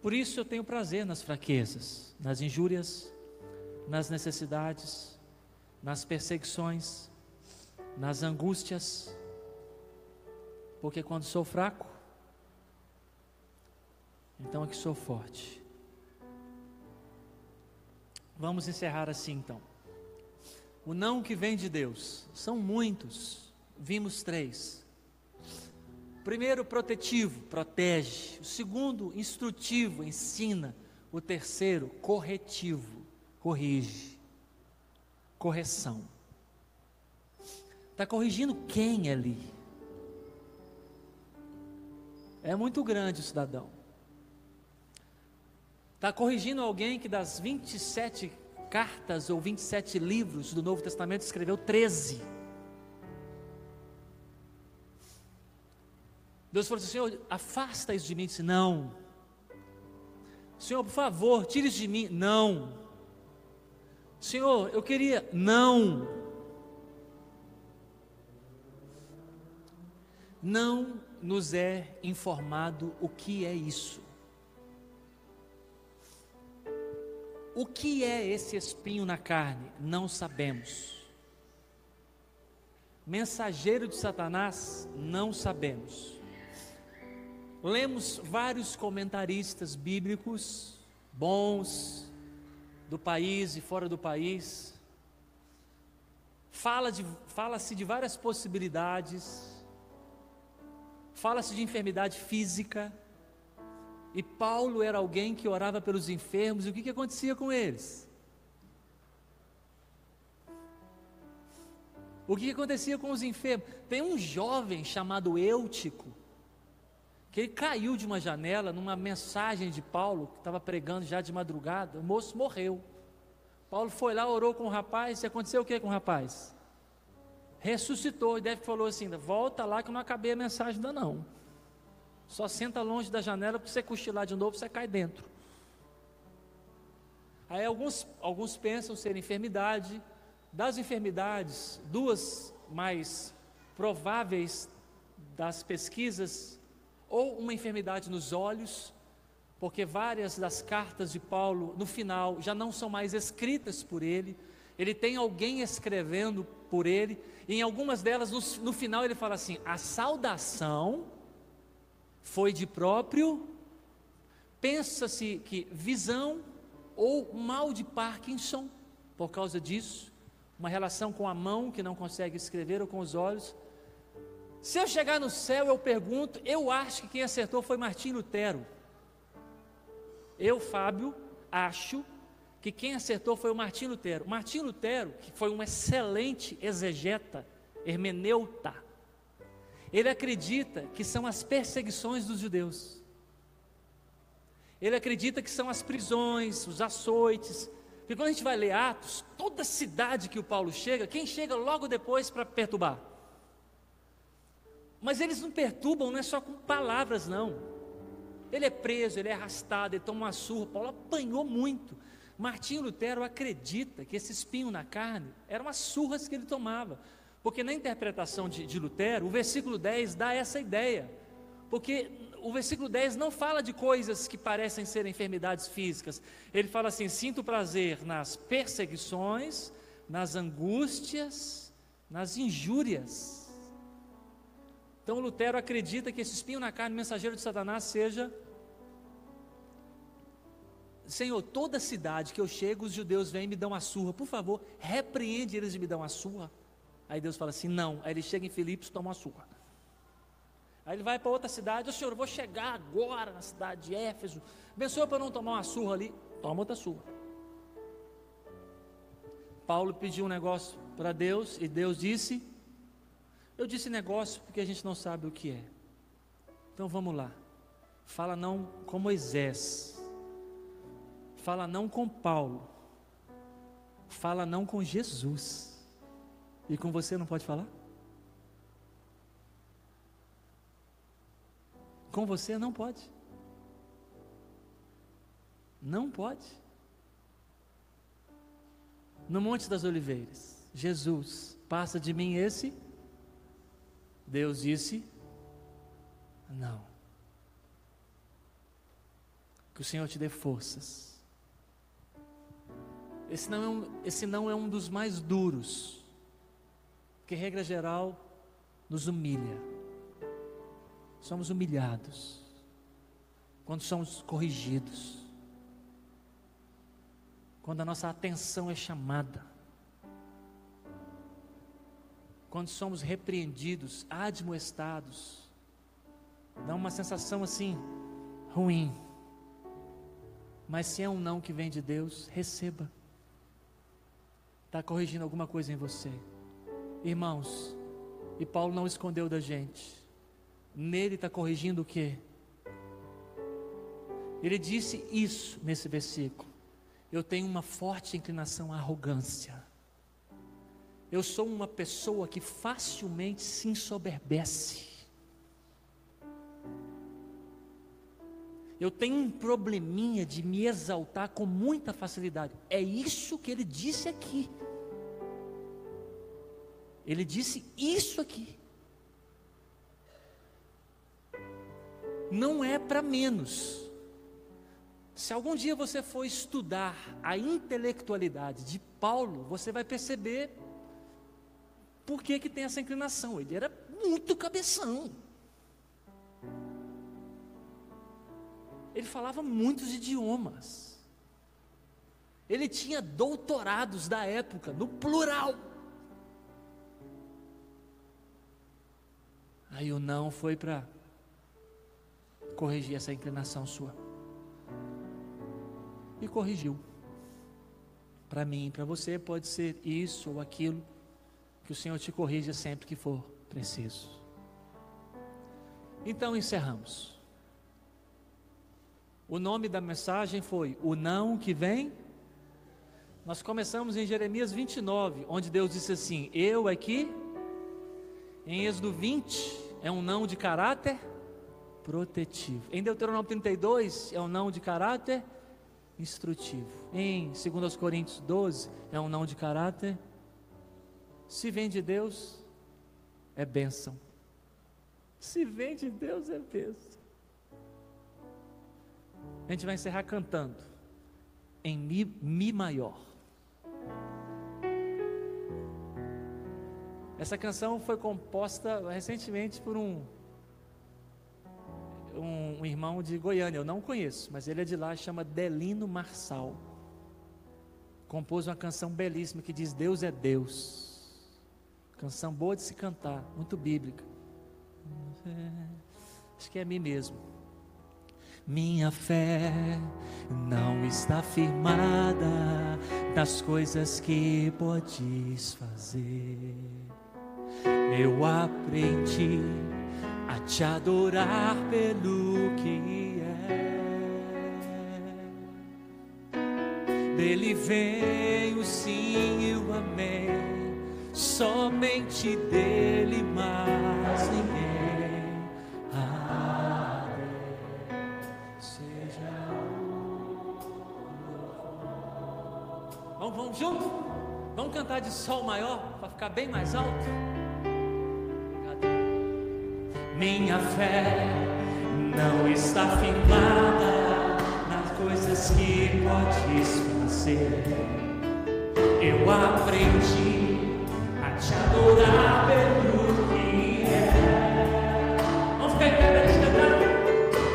Por isso eu tenho prazer nas fraquezas, nas injúrias, nas necessidades, nas perseguições, nas angústias, porque quando sou fraco, então é que sou forte. Vamos encerrar assim então. O não que vem de Deus, são muitos, vimos 3. O primeiro, protetivo, protege. O segundo, instrutivo, ensina. O terceiro, corretivo, corrige. Correção. Está corrigindo quem ali? É muito grande o cidadão. Está corrigindo alguém que das 27 cartas ou 27 livros do Novo Testamento escreveu 13. Deus falou assim: Senhor, afasta isso de mim. Ele disse: não. Senhor, por favor, tire isso de mim. Não. Senhor, eu queria. Não. Não nos é informado o que é isso. O que é esse espinho na carne? Não sabemos. Mensageiro de Satanás? Não sabemos. Lemos vários comentaristas bíblicos, bons, do país e fora do país. Fala-se de várias possibilidades. Fala-se de enfermidade física, E Paulo era alguém que orava pelos enfermos, e o que acontecia com eles? O que acontecia com os enfermos? Tem um jovem chamado Eutico, que ele caiu de uma janela numa mensagem de Paulo, que estava pregando já de madrugada, o moço morreu. Paulo foi lá, orou com o rapaz, e aconteceu o que com o rapaz? Ressuscitou, e deve falou assim, volta lá que eu não acabei a mensagem ainda não. Só senta longe da janela, porque você cochilar de novo, você cai dentro. Aí alguns pensam ser enfermidade. Das enfermidades, duas mais prováveis das pesquisas, ou uma enfermidade nos olhos, porque várias das cartas de Paulo, no final, já não são mais escritas por ele, ele tem alguém escrevendo por ele, e em algumas delas, no final ele fala assim, a saudação foi de próprio, pensa-se que visão ou mal de Parkinson, por causa disso, uma relação com a mão que não consegue escrever ou com os olhos. Se eu chegar no céu, eu pergunto, eu acho que quem acertou foi Martinho Lutero. Eu, Fábio, acho que quem acertou foi o Martinho Lutero. Martinho Lutero, que foi um excelente exegeta, hermeneuta, ele acredita que são as perseguições dos judeus. Ele acredita que são as prisões, os açoites. Porque quando a gente vai ler Atos, toda cidade que o Paulo chega, quem chega logo depois para perturbar? Mas eles não perturbam, não é só com palavras não. Ele é preso, ele é arrastado, ele toma uma surra. Paulo apanhou muito. Martinho Lutero acredita que esse espinho na carne eram as surras que ele tomava. Porque na interpretação de Lutero, o versículo 10 dá essa ideia. Porque o versículo 10 não fala de coisas que parecem ser enfermidades físicas. Ele fala assim, sinto prazer nas perseguições, nas angústias, nas injúrias. Então Lutero acredita que esse espinho na carne, mensageiro de Satanás, seja: Senhor, toda cidade que eu chego, os judeus vêm e me dão uma surra, por favor, repreende eles de me dar uma surra. Aí Deus fala assim, não. Aí ele chega em Filipos e toma uma surra. Aí ele vai para outra cidade, Senhor, eu vou chegar agora na cidade de Éfeso, abençoa para eu não tomar uma surra ali, toma outra surra. Paulo pediu um negócio para Deus, e Deus disse, eu disse negócio porque a gente não sabe o que é, então vamos lá, fala não com Moisés, fala não com Paulo, fala não com Jesus, e com você não pode falar? Com você não pode. Não pode. No Monte das Oliveiras, Jesus, passa de mim esse. Deus disse, não. Que o Senhor te dê forças. Esse não é um dos mais duros, porque regra geral nos humilha. Somos humilhados quando somos corrigidos, quando a nossa atenção é chamada, quando somos repreendidos, admoestados, dá uma sensação assim, ruim, mas se é um não que vem de Deus, receba, está corrigindo alguma coisa em você, irmãos, e Paulo não escondeu da gente, nele está corrigindo o quê? Ele disse isso nesse versículo, eu tenho uma forte inclinação à arrogância, eu sou uma pessoa que facilmente se ensoberbece, eu tenho um probleminha de me exaltar com muita facilidade, é isso que ele disse aqui, ele disse isso aqui, não é para menos. Se algum dia você for estudar a intelectualidade de Paulo, você vai perceber por que tem essa inclinação. Ele era muito cabeção, ele falava muitos idiomas, ele tinha doutorados da época, no plural. Aí o não foi para corrigir essa inclinação sua. e corrigiu. Para mim, para você pode ser isso ou aquilo, que o Senhor te corrija sempre que for preciso. Então encerramos. O nome da mensagem foi o não que vem. Nós começamos em Jeremias 29, onde Deus disse assim, eu aqui. Em Êxodo 20, é um não de caráter protetivo. Em Deuteronômio 32, é um não de caráter instrutivo. Em 2 Coríntios 12, é um não de caráter. Se vem de Deus, é bênção. Se vem de Deus, é bênção. A gente vai encerrar cantando em Mi maior. Essa canção foi composta recentemente por um irmão de Goiânia, eu não conheço, mas ele é de lá, chama Delino Marçal. Compôs uma canção belíssima que diz Deus é Deus. Canção boa de se cantar, muito bíblica. Acho que é mim mesmo. Minha fé não está firmada nas coisas que podes fazer. Eu aprendi a te adorar pelo que é. Dele vem o sim e o amém, somente dele, mais ninguém. Seja o vamos junto? Vamos cantar de sol maior para ficar bem mais alto? Minha fé não está firmada nas coisas que podes fazer. Eu aprendi a te adorar pelo que é. Vamos ficar em pé para gente cantar?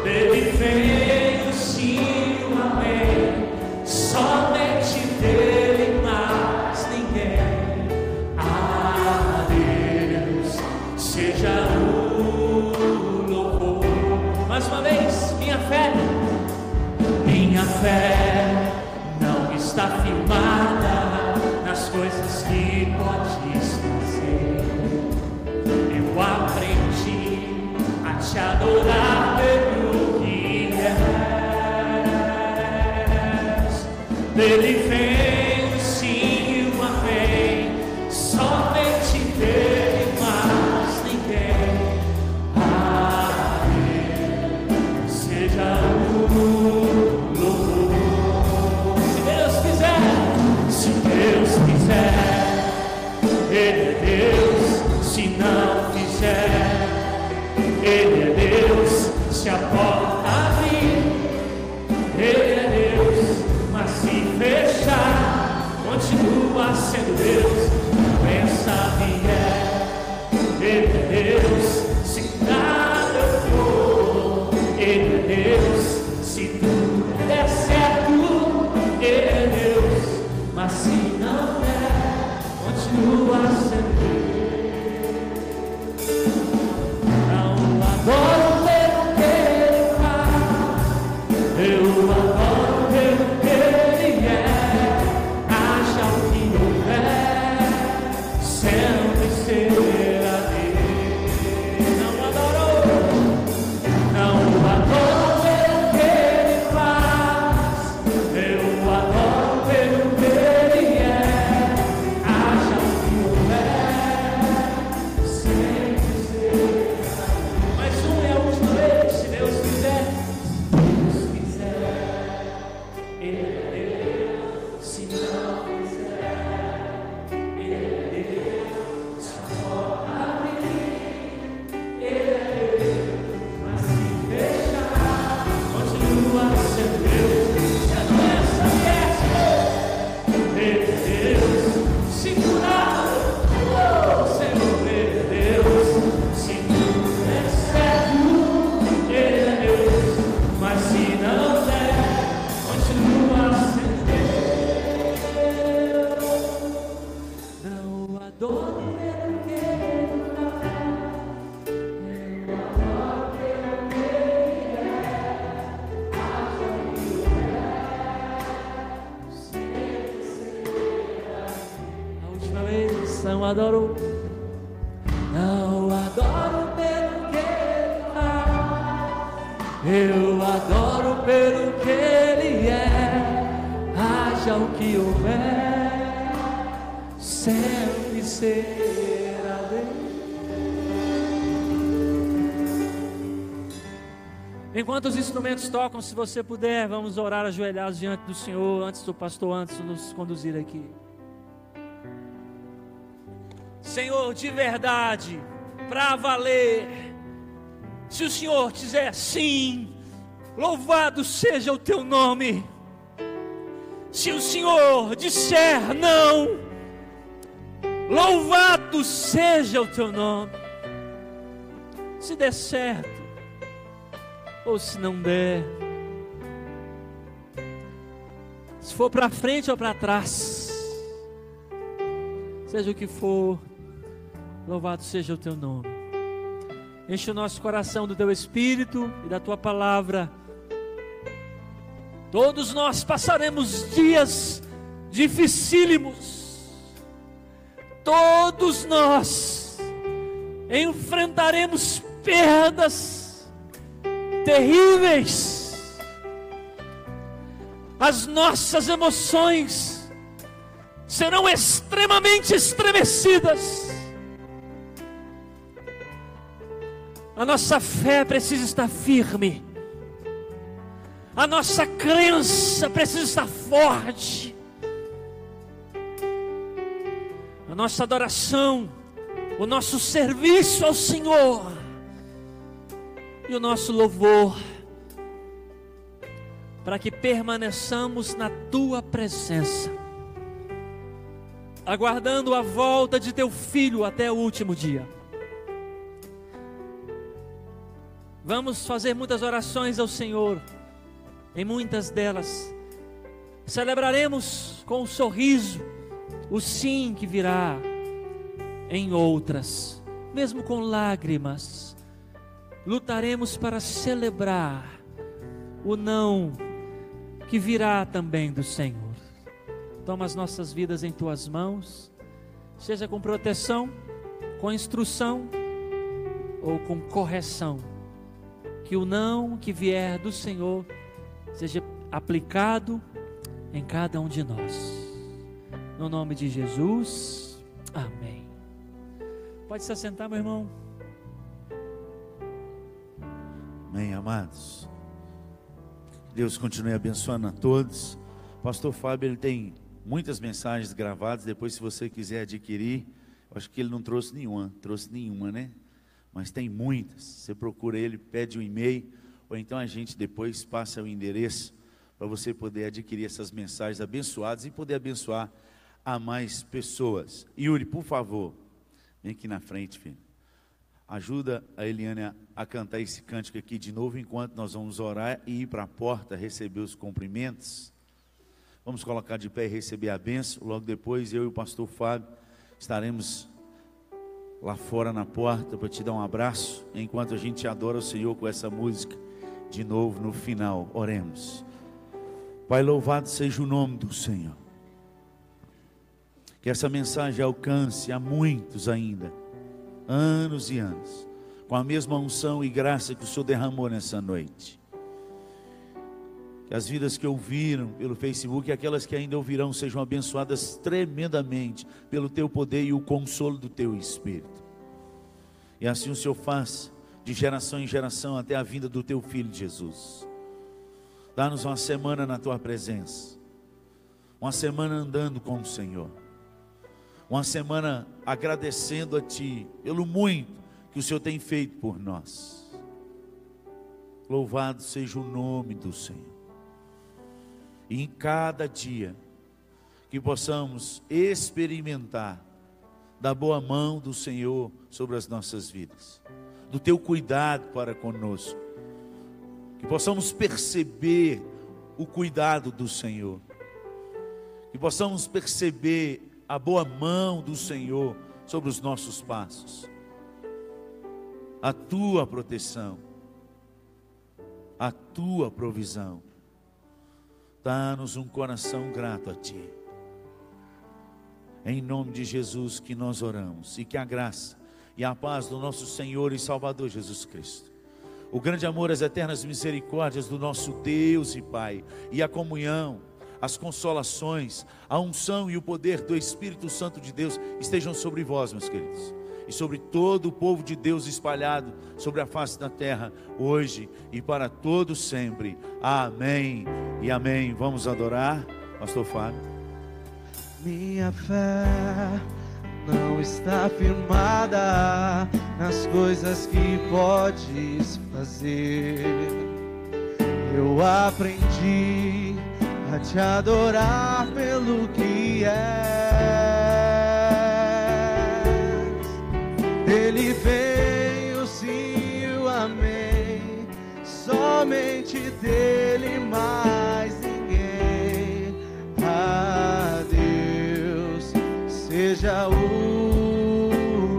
Dele vem o sim e o amém, somente dele, mais ninguém. A Deus seja o louvor. Mais uma vez, minha fé não está firmada nas coisas que podes fazer. Eu aprendi a te adorar pelo que és. Dele vem o sim e o amém, somente dele, mais ninguém. A Deus seja o louvor. Se Deus quiser, Ele é Deus. Se não fizer, Ele é Deus. Se a porta abrir, Ele é Deus. Mas se fechar, continua sendo Deus. Doença vier, Ele é Deus. Se nada eu for, Ele é Deus. Se tudo der certo, Ele é Deus. Mas se não der, continua sendo Deus. Não adoro pelo que Ele faz, eu adoro pelo que Ele é. Haja o que houver, sempre será Deus. Não adoro pelo que adoro. Não adoro pelo que Ele faz, eu adoro pelo que Ele é. Haja o que houver, sempre será Deus. Enquanto os instrumentos tocam, se você puder, vamos orar ajoelhados diante do Senhor, antes do pastor Anderson nos conduzir aqui. Senhor, de verdade, para valer, se o Senhor dizer sim, louvado seja o teu nome. Se o Senhor disser não, louvado seja o teu nome. Se der certo, ou se não der, se for para frente ou para trás, seja o que for, louvado seja o teu nome. Enche o nosso coração do teu Espírito e da tua palavra. Todos nós passaremos dias dificílimos, todos nós enfrentaremos perdas terríveis. As nossas emoções serão extremamente estremecidas. A nossa fé precisa estar firme, a nossa crença precisa estar forte, a nossa adoração, o nosso serviço ao Senhor e o nosso louvor, para que permaneçamos na tua presença, aguardando a volta de teu Filho até o último dia. Vamos fazer muitas orações ao Senhor. Em muitas delas celebraremos com um sorriso o sim que virá. Em outras, mesmo com lágrimas, lutaremos para celebrar o não que virá também do Senhor. Toma as nossas vidas em tuas mãos, seja com proteção, com instrução ou com correção. Que o não que vier do Senhor seja aplicado em cada um de nós. No nome de Jesus, amém. Pode se assentar, meu irmão. Amém, amados. Deus continue abençoando a todos. Pastor Fábio, ele tem muitas mensagens gravadas. Depois, se você quiser adquirir, acho que ele não trouxe nenhuma, né? Mas tem muitas. Você procura ele, pede um e-mail, ou então a gente depois passa o endereço para você poder adquirir essas mensagens abençoadas e poder abençoar a mais pessoas. Yuri, por favor, vem aqui na frente, filho. Ajuda a Eliane a cantar esse cântico aqui de novo, enquanto nós vamos orar e ir para a porta receber os cumprimentos. Vamos colocar de pé e receber a bênção. Logo depois, eu e o pastor Fábio estaremos lá fora na porta para te dar um abraço, enquanto a gente adora o Senhor com essa música de novo no final. Oremos. Pai, louvado seja o nome do Senhor. Que essa mensagem alcance a muitos ainda, anos e anos, com a mesma unção e graça que o Senhor derramou nessa noite. Que as vidas que ouviram pelo Facebook e aquelas que ainda ouvirão sejam abençoadas tremendamente pelo teu poder e o consolo do teu Espírito. E assim o Senhor faça de geração em geração até a vinda do teu Filho Jesus. Dá-nos uma semana na tua presença, uma semana andando com o Senhor, uma semana agradecendo a Ti pelo muito que o Senhor tem feito por nós. Louvado seja o nome do Senhor. E em cada dia que possamos experimentar da boa mão do Senhor sobre as nossas vidas, do teu cuidado para conosco, que possamos perceber o cuidado do Senhor, que possamos perceber a boa mão do Senhor sobre os nossos passos, a tua proteção, a tua provisão. Dá-nos um coração grato a Ti. Em nome de Jesus que nós oramos, e que a graça e a paz do nosso Senhor e Salvador Jesus Cristo, o grande amor, as eternas misericórdias do nosso Deus e Pai, e a comunhão, as consolações, a unção e o poder do Espírito Santo de Deus estejam sobre vós, meus queridos, e sobre todo o povo de Deus espalhado sobre a face da terra, hoje e para todo sempre. Amém e amém. Vamos adorar, pastor Fábio. Minha fé não está firmada nas coisas que podes fazer. Eu aprendi a te adorar pelo que és. Dele vem o sim e o amém, somente dele, mais ninguém. A Deus seja o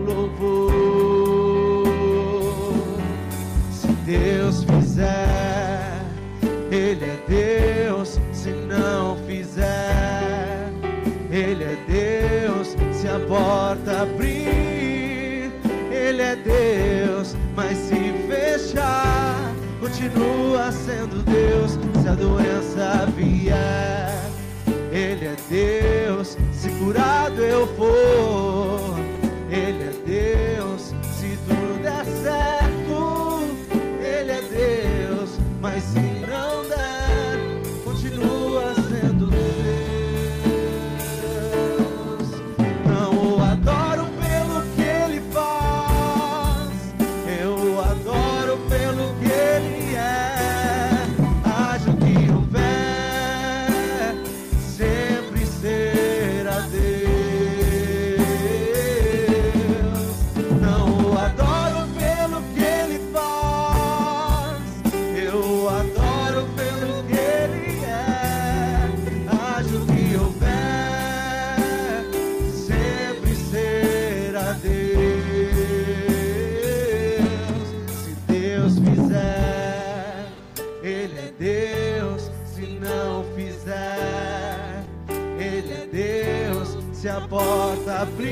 louvor. Se Deus fizer, Ele é Deus. Se não fizer, Ele é Deus. Se a porta abrir, Ele é Deus. Mas se fechar, continua sendo Deus. Se a doença vier, Ele é Deus. Se curado eu for, Ele é Deus. Se tudo der certo, Ele é Deus. Mas se não der, continua sendo Deus. Não o adoro pelo que Ele faz, eu o adoro pelo que Ele é. Haja o que houver, sempre será Deus. Não o adoro pelo que Ele faz, eu o adoro pelo que Ele é. Haja o que houver, sempre será Deus. Se Deus fizer, Ele é Deus. Se não fizer, Ele é Deus. Se a porta abrir,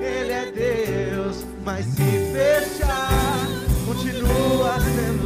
Ele é Deus. Mas se fechar, continua sendo